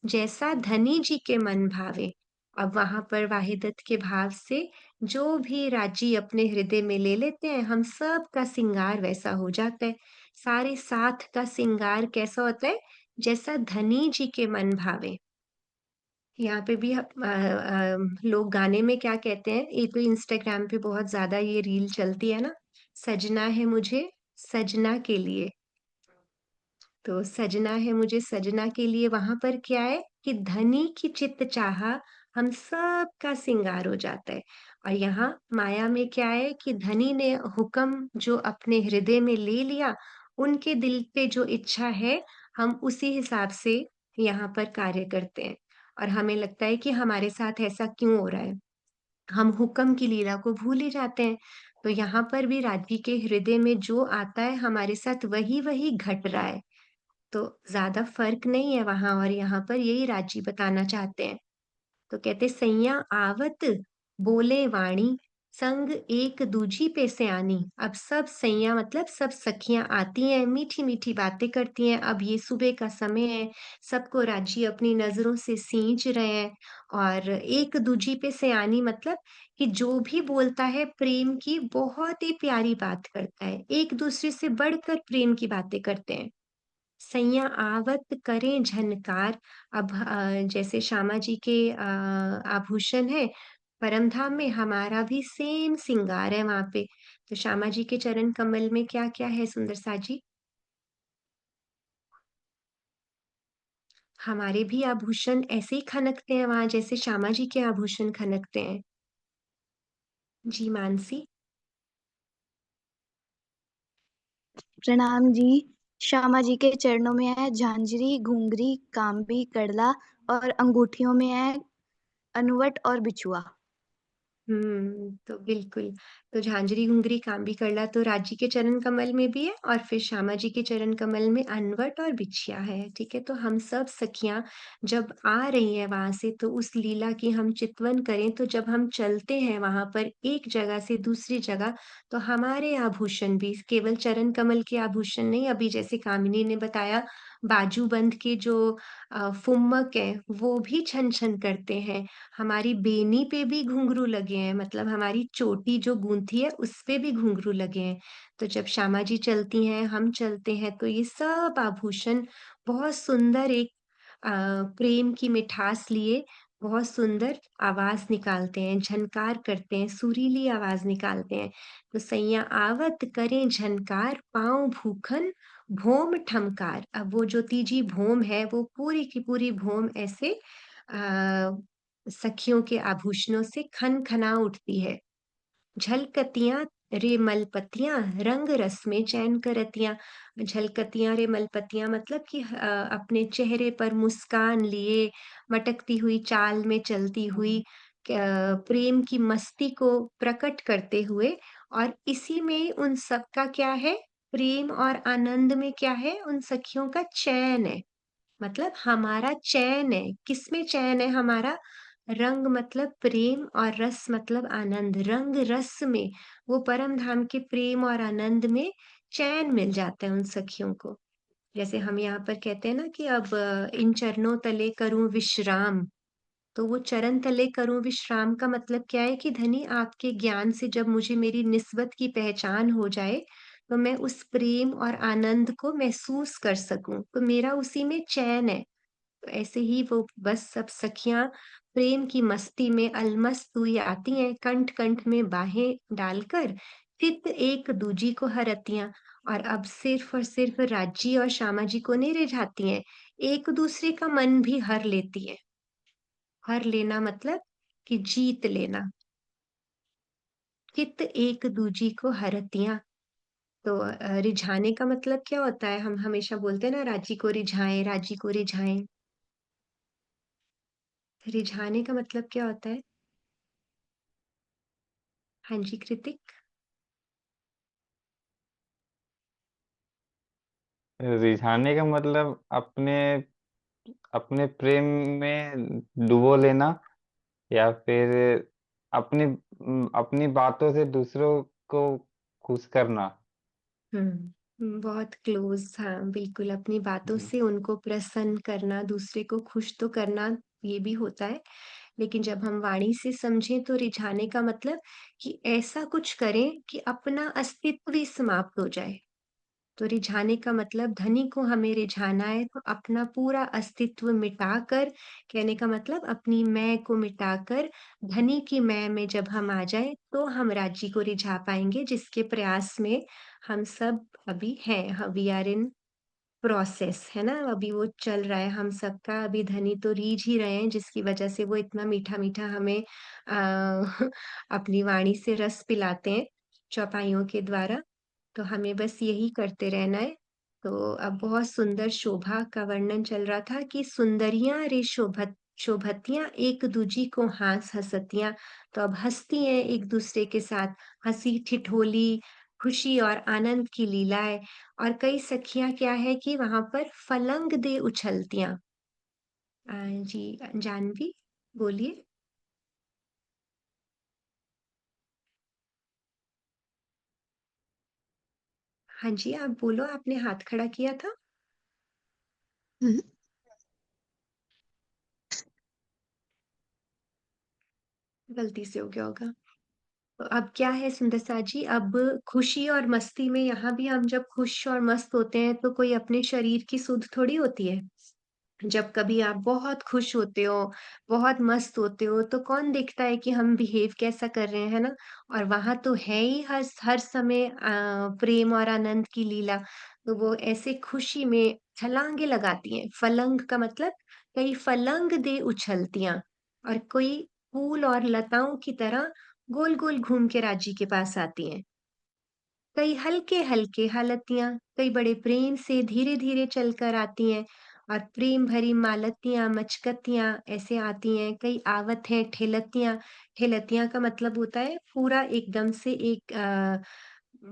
जैसा धनी जी के मन भावे। अब वहाँ पर वाहिदत के भाव से जो भी राजी अपने हृदय में ले लेते हैं, हम सब का सिंगार वैसा हो जाता है। सारे साथ का सिंगार कैसा होता है? जैसा धनी जी के मन भावे। यहाँ पे भी लोग गाने में क्या कहते हैं, ये तो इंस्टाग्राम पे बहुत ज़्यादा ये रील चलती है ना, सजना है मुझे सजना के लिए। तो सजना है मुझे सजना के लिए वहाँ पर क्या है कि धनी की चित्त चाहा हम सब का सिंगार हो जाता है। और यहाँ माया में क्या है कि धनी ने हुक्म जो अपने हृदय में ले लिया, उनके दिल पे जो इच्छा है, हम उसी हिसाब से यहाँ पर कार्य करते हैं। और हमें लगता है कि हमारे साथ ऐसा क्यों हो रहा है? हम हुक्म की लीला को भूल ही जाते हैं। तो यहाँ पर भी राधी के हृदय में जो आता है, हमारे साथ वही-वही घट रहा है। तो ज़्यादा फ़र्क नहीं है वहाँ और यहाँ पर, यही राजी बताना चाहते हैं। तो कहते सैयाँ आवत बोले वाणी, संग एक दूजी पे सयानी। अब सब सैयाँ मतलब सब सखियाँ आती हैं, मीठी-मीठी बातें करती हैं। अब ये सुबह का समय है, सबको राजी अपनी नज़रों से सींच रहे हैं और एक दूजी पे सयानी मतलब कि जो भी बोलता है प्रेम की बहुत ही प्यारी बात करता है। एक दूसरे से बढ़कर प्रेम की बातें करते हैं। सैया आवत करें झनकार। अब जैसे श्यामा जी के आभूषण है परम धाम में, हमारा भी सेम सिंगार है वहां पे। तो श्यामा जी के चरण कमल में क्या क्या है सुंदर सा जी? हमारे भी आभूषण ऐसे ही खनकते हैं वहां, जैसे श्यामा जी के आभूषण खनकते हैं। जी मानसी। प्रणाम जी। श्यामा जी के चरणों में है झांझरी, घुंघरी, कांबी, कड़ला और अंगूठियों में है अनुवट और बिछुआ। तो बिल्कुल। तो झांझरी, घुंघरी, कांबी, कड़ला तो राजी के चरण कमल में भी है, और फिर श्यामा जी के चरण कमल में अनवट और बिछिया है। ठीक है, तो हम सब सखियां जब आ रही हैं वहां से, तो उस लीला की हम चितवन करें। तो जब हम चलते हैं वहां पर एक जगह से दूसरी जगह, तो हमारे आभूषण भी केवल चरण कमल के आभूषण नहीं, अभी जैसे कामिनी ने बताया बाजूबंद के जो फुम्मक है वो भी छन छन करते हैं। हमारी बेनी पे भी घुंघरू लगे हैं, मतलब हमारी चोटी जो गूंथी है उस पे भी घुंघरू लगे हैं। तो जब श्यामा जी चलती हैं, हम चलते हैं, तो ये सब आभूषण बहुत सुंदर एक प्रेम की मिठास लिए बहुत सुंदर आवाज निकालते हैं, झनकार करते हैं, सुरीली आवाज निकालते हैं। तो सैया आवत करें झनकार, पाँव भूखन भोम ठमकार। अब वो जो तीजी भोम है वो पूरी की पूरी भोम ऐसे आ, सखियों के आभूषणों से खन खना उठती है। झलकतियां रे मलपतियां, रंग रस में चैन करतियां। झलकतियां रे मलपतियां मतलब कि अपने चेहरे पर मुस्कान लिए मटकती हुई चाल में चलती हुई प्रेम की मस्ती को प्रकट करते हुए, और इसी में उन सब का क्या है, प्रेम और आनंद में क्या है, उन सखियों का चैन है। मतलब हमारा चैन है, किसमें चैन है हमारा? रंग मतलब प्रेम और रस मतलब आनंद। रंग रस में वो परम धाम के प्रेम और आनंद में चैन मिल जाता है उन सखियों को। जैसे हम यहाँ पर कहते हैं ना कि अब इन चरणों तले करूं विश्राम। तो वो चरण तले करूं विश्राम का मतलब क्या है कि धनी आपके ज्ञान से जब मुझे मेरी निस्बत की पहचान हो जाए, तो मैं उस प्रेम और आनंद को महसूस कर सकूं, तो मेरा उसी में चैन है। तो ऐसे ही वो बस सब सखियां प्रेम की मस्ती में अलमस्त हुई आती हैं, कंठ कंठ में बाहें डालकर चित एक दूजी को हरतियां। और अब सिर्फ और सिर्फ राजी और श्यामा जी को नहीं रिझाती हैं, एक दूसरे का मन भी हर लेती है। हर लेना मतलब कि जीत लेना। चित एक दूजी को हरतियां। तो रिझाने का मतलब क्या होता है? हम हमेशा बोलते हैं ना, राजी को रिझाएं, राजी को रिझाएं। रिझाने का मतलब क्या होता है? हाँ जी कृतिक। रिझाने का मतलब अपने अपने प्रेम में डुबो लेना, या फिर अपनी अपनी बातों से दूसरों को खुश करना। बहुत क्लोज। हाँ बिल्कुल, अपनी बातों जी। से उनको प्रसन्न करना, दूसरे को खुश तो करना, ये भी होता है। लेकिन जब हम वाणी से समझें तो रिझाने का मतलब कि ऐसा कुछ करें कि अपना अस्तित्व ही समाप्त हो जाए। तो रिझाने का मतलब धनी को हमें रिझाना है, तो अपना पूरा अस्तित्व मिटाकर, कहने का मतलब अपनी मैं को मिटाकर धनी की मैं में जब हम आ जाए, तो हम राज्य को रिझा पाएंगे, जिसके प्रयास में हम सब अभी हैं। वी आर इन प्रोसेस, है ना? अभी वो चल रहा है हम सबका। अभी धनी तो रीझ ही रहे हैं, जिसकी वजह से वो इतना मीठा मीठा हमें अपनी वाणी से रस पिलाते हैं चौपाइयों के द्वारा। तो हमें बस यही करते रहना है। तो अब बहुत सुंदर शोभा का वर्णन चल रहा था कि सुंदरियां रे शोभतियां एक दूजी को हास हसतियां। तो अब हंसती हैं एक दूसरे के साथ, हंसी ठिठोली खुशी और आनंद की लीला है। और कई सखियां क्या है कि वहां पर फलंग दे उछलतियां। जी जानवी बोलिए। हाँ जी आप बोलो, आपने हाथ खड़ा किया था। गलती से हो गया होगा। तो अब क्या है सुंदर सा जी, अब खुशी और मस्ती में यहाँ भी हम जब खुश और मस्त होते हैं तो कोई अपने शरीर की सुध थोड़ी होती है। जब कभी आप बहुत खुश होते हो, बहुत मस्त होते हो, तो कौन देखता है कि हम बिहेव कैसा कर रहे हैं, है ना? और वहाँ तो है ही हर समय प्रेम और आनंद की लीला। तो वो ऐसे खुशी में छलांगे लगाती हैं। फलंग का मतलब कई फलंग दे उछलतियाँ और कोई फूल और लताओं की तरह गोल-गोल घूम के राजी के पास आती हैं। कई हल्के-हल्के हालतियाँ, कई बड़े प्रेम से धीरे-धीरे चलकर आती हैं और प्रेम भरी मालतियाँ, मचकतियाँ ऐसे आती हैं। कई आवत हैं ठेलतियाँ, ठेलतियाँ का मतलब होता है पूरा एकदम से एक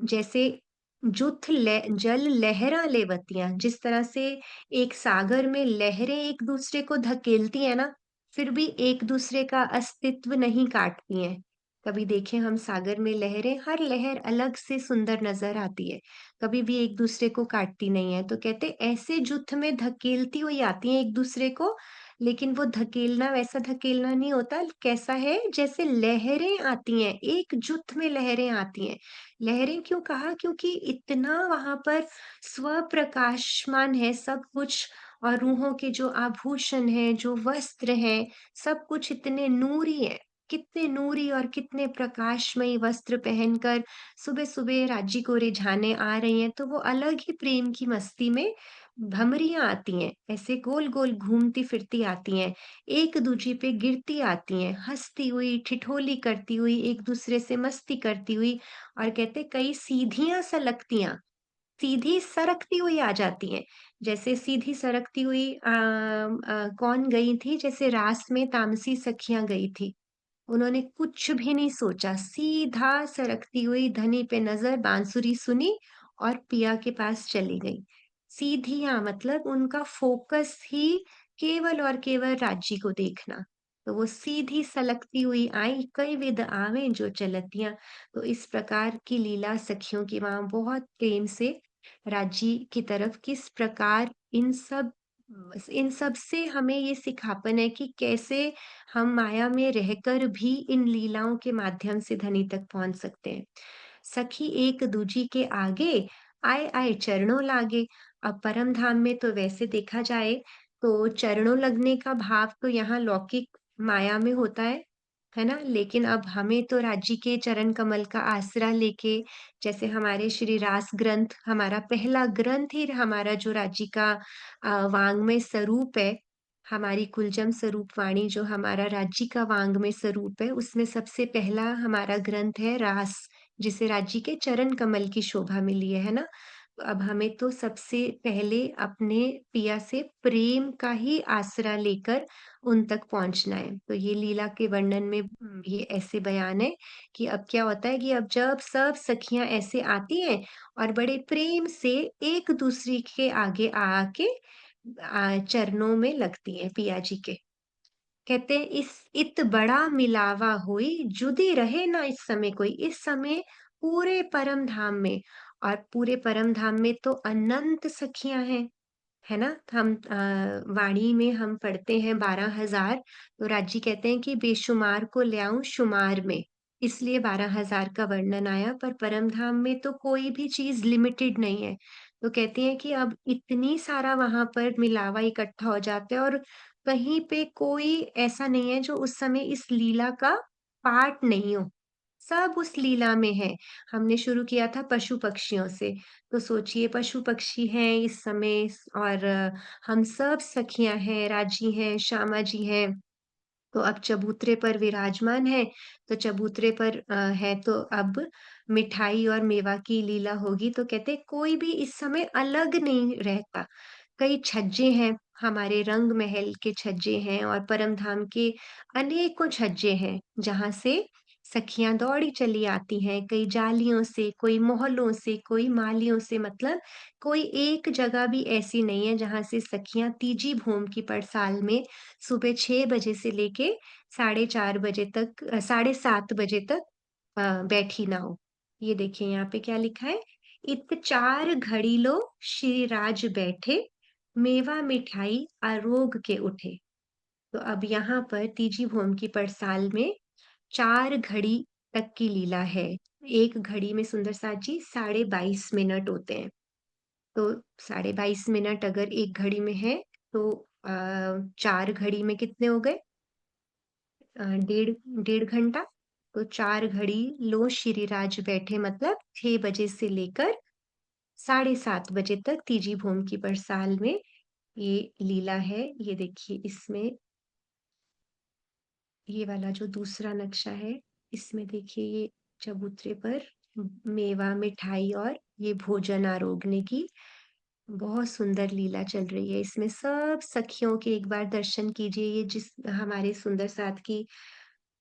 जैसे जुथ ले जल लहरा लेवतियाँ, जिस तरह से एक सागर में लहरें एक-दूसरे को धकेलती हैं ना, फिर भी एक-दूसरे का अस्तित्व नहीं काटती हैं। कभी देखें हम सागर में लहरें, हर लहर अलग से सुंदर नज़र आती है, कभी भी एक-दूसरे को काटती नहीं है। तो कहते ऐसे जुत्थ में धकेलती हुई आती हैं एक-दूसरे को, लेकिन वो धकेलना वैसा धकेलना नहीं होता, कैसा है जैसे लहरें आती हैं, एक जुत्थ में लहरें आती हैं। लहरें क्यों कहा? क्योंकि इतना वहाँ पर स्वप्रकाशमान है सब कुछ और रूहों के जो आभूषण हैं, जो वस्त्र हैं, सब कुछ इतने नूरी है। कितने नूरी और कितने प्रकाशमयी वस्त्र पहनकर सुबह-सुबह राज्य को रिझाने आ रही हैं, तो वो अलग ही प्रेम की मस्ती में भमरियाँ आती हैं, ऐसे गोल-गोल घूमती-फिरती आती हैं, एक-दूजे पे गिरती आती हैं, हँसती हुई, ठिठोली करती हुई, एक-दूसरे से मस्ती करती हुई और कहते कई सीधियाँ सलगतियाँ, सीधी सरकती हुई आ जाती हैं। जैसे सीधी सरकती हुई कौन गई थी? जैसे रास में तामसी सखियाँ गई थी। उन्होंने कुछ भी नहीं सोचा, सीधा सरकती हुई धनी पे नज़र, बांसुरी सुनी और पिया के पास चली गई। सीधियाँ मतलब उनका फ़ोकस ही केवल और केवल राज्य को देखना। तो वो सीधी सलगती हुई आई, कई विध आवें जो चलतियाँ। तो इस प्रकार की लीला सखियों की वहाँ बहुत प्रेम से राज्य की तरफ किस प्रकार इन सब से हमें ये सिखापन है कि कैसे हम माया में रहकर भी इन लीलाओं के माध्यम से धनी तक पहुँच सकते हैं। सखी एक दूजी के आगे, आए आए चरणों लागे। अब परम धाम में तो वैसे देखा जाए तो चरणों लगने का भाव तो यहाँ लौकिक माया में होता है ना? लेकिन अब हमें तो राज्य के चरण कमल का आसरा लेके जैसे हमारे श्री रास ग्रंथ, हमारा पहला ग्रंथ ही हमारा जो राज्य का वाङ्मय स्वरूप है, हमारी कुलजम स्वरूप वाणी जो हमारा राज्य का वाङ्मय स्वरूप है, उसमें सबसे पहला हमारा ग्रंथ है रास, जिसे राज्य के चरण कमल की शोभा मिली है ना? तो अब हमें तो सबसे पहले अपने पिया से प्रेम का ही आसरा लेकर उन तक पहुँचना है। तो ये लीला के वर्णन में ये ऐसे बयान है कि अब क्या होता है कि अब जब सब सखियाँ ऐसे आती हैं और बड़े प्रेम से एक-दूसरे के आगे आके चरणों में लगती हैं पिया जी के। कहते हैं इस इत बड़ा मिलावा होई, जुदी रहे ना इस समय कोई। इस समय पूरे परम धाम में और पूरे परम धाम में तो अनंत सखियाँ हैं। है ना? हम वाणी में हम पढ़ते हैं 12,000 तो राजी कहते हैं कि बेशुमार को ल्याऊँ शुमार में, इसलिए 12,000 का वर्णन आया पर परम धाम में तो कोई भी चीज़ लिमिटेड नहीं है। तो कहते हैं कि अब इतनी सारा वहाँ पर मिलावा इकट्ठा हो जाता है और कहीं पे कोई ऐसा नहीं है जो उस समय इस लीला का पार्ट नहीं हो। सब उस लीला में है। हमने शुरू किया था पशु-पक्षियों से, तो सोचिए पशु-पक्षी हैं इस समय और हम सब सखियाँ हैं, राजी हैं, श्यामा जी हैं, तो अब चबूतरे पर विराजमान हैं, तो चबूतरे पर है तो अब मिठाई और मेवा की लीला होगी, तो कहते हैं कोई भी इस समय अलग नहीं रहता। कई छज्जे हैं, हमारे रंग महल के छज्जे हैं और परम धाम के अनेकों छज्जे हैं, जहाँ से सखियाँ दौड़ी चली आती हैं, कई जालियों से, कोई मोहल्लों से, कोई मालियों से मतलब कोई एक जगह भी ऐसी नहीं है जहाँ से सखियाँ तीजी भूम की पड़साल में सुबह 6 बजे से लेके साढ़े 4 बजे तक साढ़े 7 बजे तक बैठी ना हो। ये देखिए यहाँ पे क्या लिखा है, इत 4 घड़ीलो श्री राज बैठे, मेवा मिठाई आरोग के उठे। तो अब यहाँ पर तीजी भूम की पड़साल में 4 घड़ी तक की लीला है। एक घड़ी में सुंदर साथ जी 22.5 मिनट होते हैं। तो 22.5 मिनट अगर एक घड़ी में है तो 4 घड़ी में कितने हो गए? डेढ़ डेढ़ घंटा। तो 4 घड़ी लो श्रीराज बैठे मतलब 6 बजे से लेकर 7:30 बजे तक तीजी भूम की बरसाल में ये लीला है। ये देखिए इसमें ये वाला जो दूसरा नक्शा है, इसमें देखिए ये चबूतरे पर मेवा, मिठाई और ये भोजन आरोगने की बहुत सुंदर लीला चल रही है। इसमें सब सखियों के एक बार दर्शन कीजिए। ये जिस हमारे सुंदर साथ की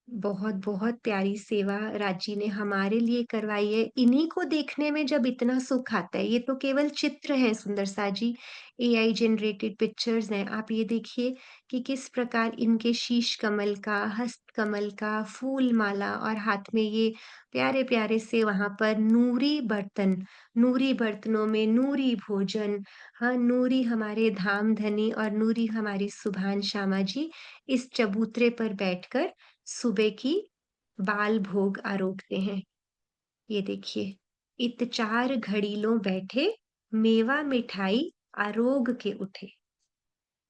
बहुत-बहुत प्यारी सेवा राजी ने हमारे लिए करवाई है। इन्हीं को देखने में जब इतना सुख आता है, ये तो केवल चित्र हैं सुंदर साथ जी, एआई जनरेटेड पिक्चर्स हैं। आप ये देखिए कि किस प्रकार इनके शीश कमल का, हस्त कमल का, फूल माला और हाथ में ये प्यारे-प्यारे से वहाँ पर नूरी बर्तन, नूरी बर्तनों में नूरी भोजन, हाँ, नूरी हमारे धाम धनी और नूरी हमारी सुभान श्यामा जी इस चबूतरे पर बैठकर सुबह की बाल भोग आरोगते हैं। ये देखिए, इत 4 घड़ीलों बैठे, मेवा मिठाई आरोग के उठे।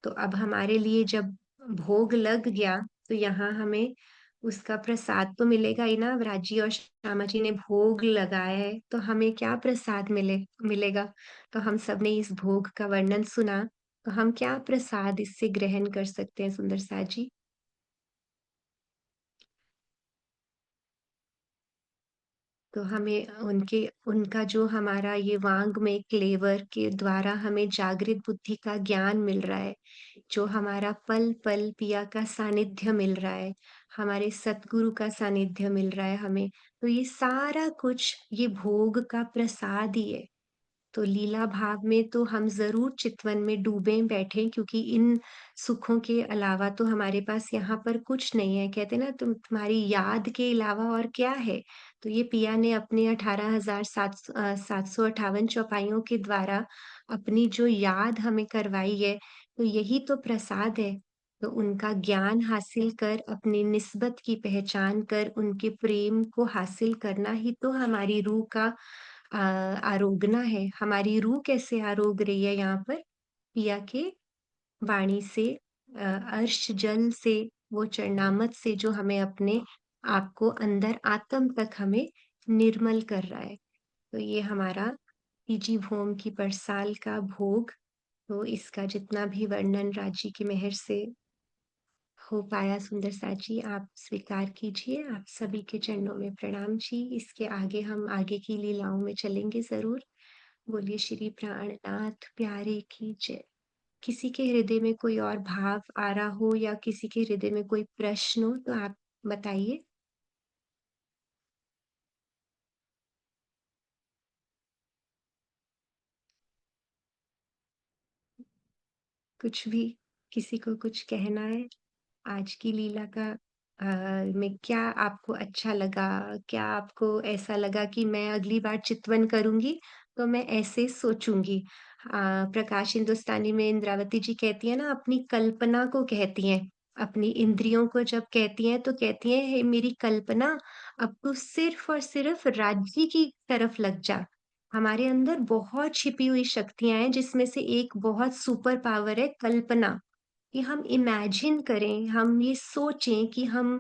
तो अब हमारे लिए जब भोग लग गया, तो यहाँ हमें उसका प्रसाद तो मिलेगा ही ना। व्रात जी और श्यामा जी ने भोग लगाया है, तो हमें क्या प्रसाद मिलेगा? तो हम सबने इस भोग का वर्णन सुना, तो हम क्या प्रसाद इससे ग्रहण कर सकते हैं सुंदर साथ जी? तो हमें उनका जो हमारा ये वाङ्मय क्लेवर के द्वारा हमें जागृत बुद्धि का ज्ञान मिल रहा है, जो हमारा पल-पल पिया का सानिध्य मिल रहा है, हमारे सतगुरु का सानिध्य मिल रहा है हमें, तो ये सारा कुछ ये भोग का प्रसाद ही है। तो लीला भाव में तो हम ज़रूर चितवन में डूबे बैठे क्योंकि इन सुखों के अलावा तो हमारे पास यहाँ पर कुछ नहीं है। कहते हैं ना तुम्हारी याद के अलावा और क्या है? तो ये पिया ने अपने 758 चौपाइयों के द्वारा अपनी जो याद हमें करवाई है, तो यही तो प्रसाद है। तो उनका ज्ञान हासिल कर, अपनी निस्बत की पहचान कर, उनके प्रेम को हासिल करना ही तो हमारी रूह का अ, आरोगना है। हमारी रूह कैसे आरोग रही है यहाँ पर? पिया के वाणी से अर्श जल से, वो चरणामृत से जो हमें अपने आप को अंदर आत्म तक हमें निर्मल कर रहा है। तो ये हमारा तीजी भोम की बरसाल का भोग, तो इसका जितना भी वर्णन राजी की मेहर से हो पाया सुंदर साथ जी आप स्वीकार कीजिए। आप सभी के चरणों में प्रणाम जी। इसके आगे हम आगे की लीलाओं में चलेंगे ज़रूर। बोलिए श्री प्राणनाथ प्यारे की जय। किसी के हृदय में कोई और भाव आ रहा हो या किसी के हृदय में कोई प्रश्न हो तो आप बताइए। कुछ भी, किसी को कुछ कहना है? आज की लीला का में क्या आपको अच्छा लगा? क्या आपको ऐसा लगा कि मैं अगली बार चितवन करूँगी, तो मैं ऐसे सोचूँगी? प्रकाश हिंदुस्तानी में इंद्रावती जी कहती हैं ना, अपनी कल्पना को कहती हैं। अपनी इंद्रियों को जब कहती हैं, तो कहती हैं, "हे मेरी कल्पना, अब तू सिर्फ़ और सिर्फ़ राज्य की तरफ लग जा।" हमारे अंदर बहुत छिपी हुई शक्तियाँ हैं, जिसमें से एक बहुत सुपर पावर है कल्पना। कि हम इमेजिन करें, हम ये सोचें कि हम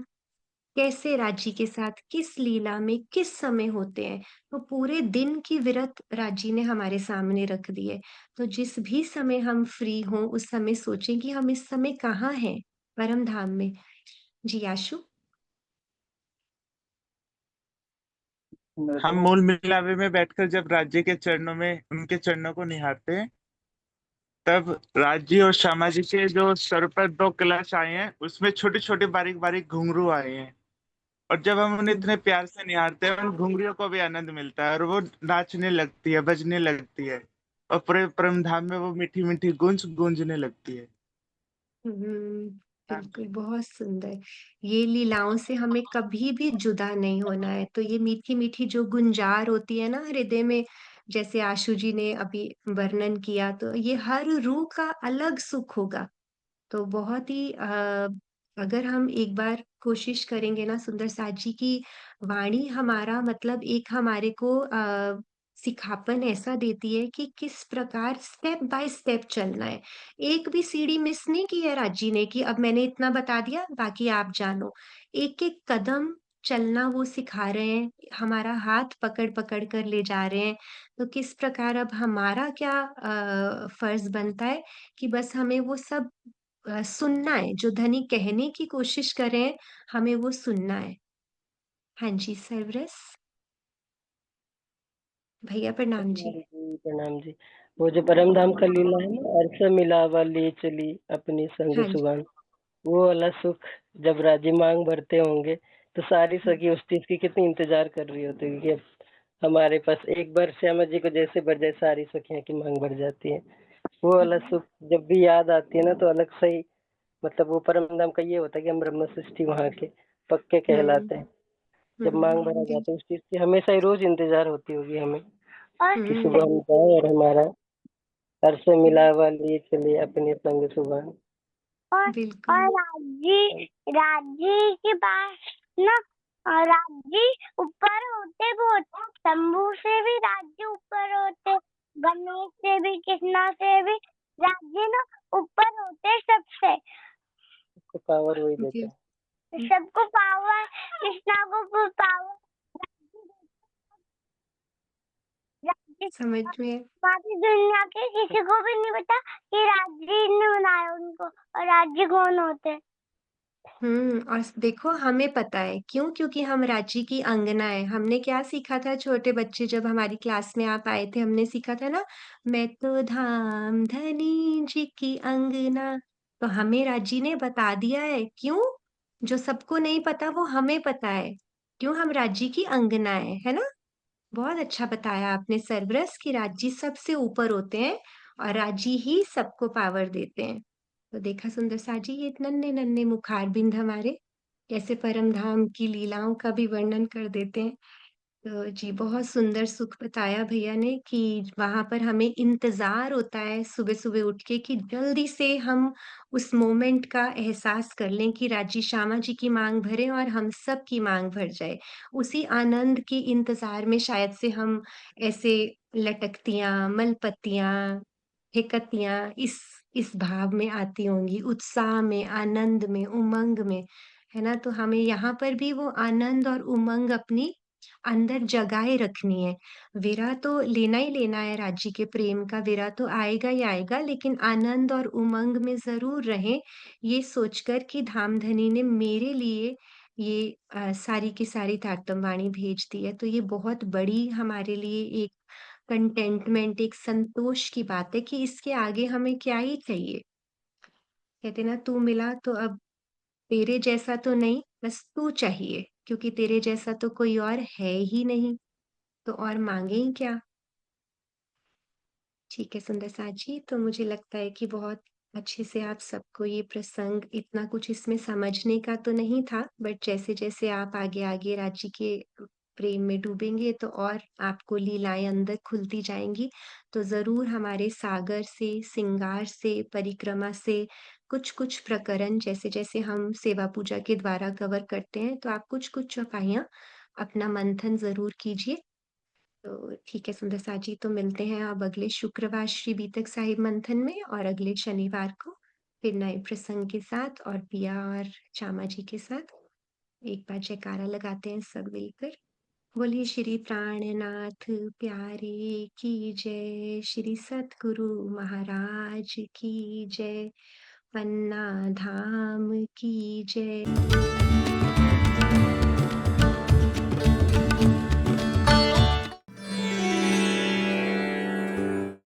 कैसे राजी के साथ किस लीला में किस समय होते हैं। तो पूरे दिन की विरत राजी ने हमारे सामने रख दी है। तो जिस भी समय हम फ्री हों, उस समय सोचें कि हम इस समय कहाँ हैं? परम धाम में। जी, आशु? हम मूल मिलावे में बैठकर जब राज्य के चरणों में उनके चरणों को निहारते हैं, तब राज्य और श्यामा जी के जो सर पर 2 कलश आए हैं, उसमें छोटे छोटे बारीक बारीक घुंघरू आए हैं। और जब हम उन्हें इतने प्यार से निहारते हैं, उन घुंघरुओं को भी आनंद मिलता है और वो नाचने लगती है, बजने लगती है और पूरे परम धाम में वो मीठी मीठी गूंज गूंजने लगती है। हुँ, बिल्कुल, बहुत सुंदर। ये लीलाओं से हमें कभी भी जुदा नहीं होना है। तो ये मीठी-मीठी जो गुंजार होती है ना हृदय में, जैसे आशु जी ने अभी वर्णन किया, तो ये हर रूह का अलग सुख होगा। तो बहुत ही अगर हम एक बार कोशिश करेंगे ना सुंदर साथ जी की वाणी हमारा मतलब एक हमारे को सिखापन ऐसा देती है कि किस प्रकार स्टेप बाय स्टेप चलना है। एक भी सीढ़ी मिस नहीं की है राजी ने कि अब मैंने इतना बता दिया बाकी आप जानो। एक-एक कदम चलना वो सिखा रहे हैं, हमारा हाथ पकड़-पकड़ कर ले जा रहे हैं। तो किस प्रकार अब हमारा क्या फ़र्ज़ बनता है कि बस हमें वो सब सुनना है, जो धनी कहने की कोशिश कर रहे हैं, हमें वो सुनना है। हाँ जी, सर्वरस भैया प्रणाम जी। प्रणाम जी, प्रणाम जी। वो जो परम धाम का लीला है ना, अरस मिलावा ले चली अपनी संग हाँ जी। सुहान, वो वाला सुख जब राजी मांग भरते होंगे, तो सारी हुँ, सखी उस चीज की कितनी इंतजार कर रही होती है कि अब हमारे पास एक बार श्यामा जी को जैसे भर जाए, सारी सखियां की मांग भर जाती है। वो वाला हुँ, सुख जब भी याद आती है ना, तो अलग से ही मतलब वो परम धाम का ये होता है कि हम ब्रह्म सृष्टि वहाँ के पक्के हुँ, कहलाते हैं। जब मांग भरा जाता है, उस चीज की हमेशा ही रोज इंतजार होती होगी हमें कि सुबह हुँ, हम जाए और हमारा हर से हुँ, मिलावा लिए चले अपने संग सुबह। और बिल्कुल। राजी राजी के पास ना राजी ऊपर होते बहुत, शंभू से भी राजी ऊपर होते, गणेश से भी, कृष्णा से भी राजी ना ऊपर होते सबसे। उसको पावर वही देता जी, है। सबको पावर, कृष्णा को पावर राजी समझ में बाकी दुनिया के किसी को भी नहीं पता कि राजी ने बनाया उनको और राजी कौन होते हैं। और देखो हमें पता है, क्यों? क्योंकि हम रांची की अंगना है। हमने क्या सीखा था छोटे बच्चे जब हमारी क्लास में आप आए थे, हमने सीखा था ना, मैं तो धाम धनी जी की अंगना। तो हमें राजी ने बता दिया है, क्यों? जो सबको नहीं पता वो हमें पता है, क्यों हम राज्य की अंगना है ना? बहुत अच्छा बताया आपने सरब्रस कि राज्य सबसे ऊपर होते हैं और राज्य ही सबको पावर देते हैं। तो देखा सुंदर सा जी ये नन्हे नन्हे मुखारबिंद हमारे कैसे परम धाम की लीलाओं का भी वर्णन कर देते हैं। तो जी बहुत सुंदर सुख बताया भैया ने कि वहां पर हमें इंतजार होता है सुबह सुबह उठ के कि जल्दी से हम उस मोमेंट का एहसास कर लें कि राजी श्यामा जी की मांग भरें और हम सब की मांग भर जाए। उसी आनंद के इंतजार में शायद से हम ऐसे लटकतियां मलपतियां हिकतियां इस भाव में आती होंगी, उत्साह में, आनंद में, उमंग में, है ना? तो हमें यहाँ पर भी वो आनंद और उमंग अपनी अंदर जगाए रखनी है। विरह तो लेना ही लेना है राज्य के प्रेम का, विरह तो आएगा ही आएगा, लेकिन आनंद और उमंग में ज़रूर रहें, ये सोचकर कि धामधनी ने मेरे लिए ये सारी की सारी तारतम वाणी भेज दी है। तो ये बहुत बड़ी हमारे लिए एक कंटेंटमेंट, एक संतोष की बात है कि इसके आगे हमें क्या ही चाहिए। कहते हैं ना तू मिला तो अब तेरे जैसा तो नहीं, बस तू चाहिए, क्योंकि तेरे जैसा तो कोई और है ही नहीं, तो और माँगे ही क्या? ठीक है सुंदर साथ जी, तो मुझे लगता है कि बहुत अच्छे से आप सबको ये प्रसंग इतना कुछ इसमें समझने का तो नहीं था, बट जैसे-जैसे आप आगे-आगे राज्य के प्रेम में डूबेंगे तो और आपको लीलाएँ अंदर खुलती जाएँगी। तो ज़रूर हमारे सागर से, सिंगार से, परिक्रमा से कुछ-कुछ प्रकरण जैसे-जैसे हम सेवा पूजा के द्वारा कवर करते हैं, तो आप कुछ-कुछ चौपाइयाँ अपना मंथन ज़रूर कीजिए। तो ठीक है सुंदर साथ जी, तो मिलते हैं अब अगले शुक्रवार श्री बीतक साहिब मंथन में और अगले शनिवार को फिर नए प्रसंग के साथ और पिया और चामा जी के साथ। एक बार जयकारा लगाते हैं सब मिलकर। बोलिए श्री प्राणनाथ प्यारे की जय, श्री सतगुरु महाराज की जय, पन्ना धाम की जय।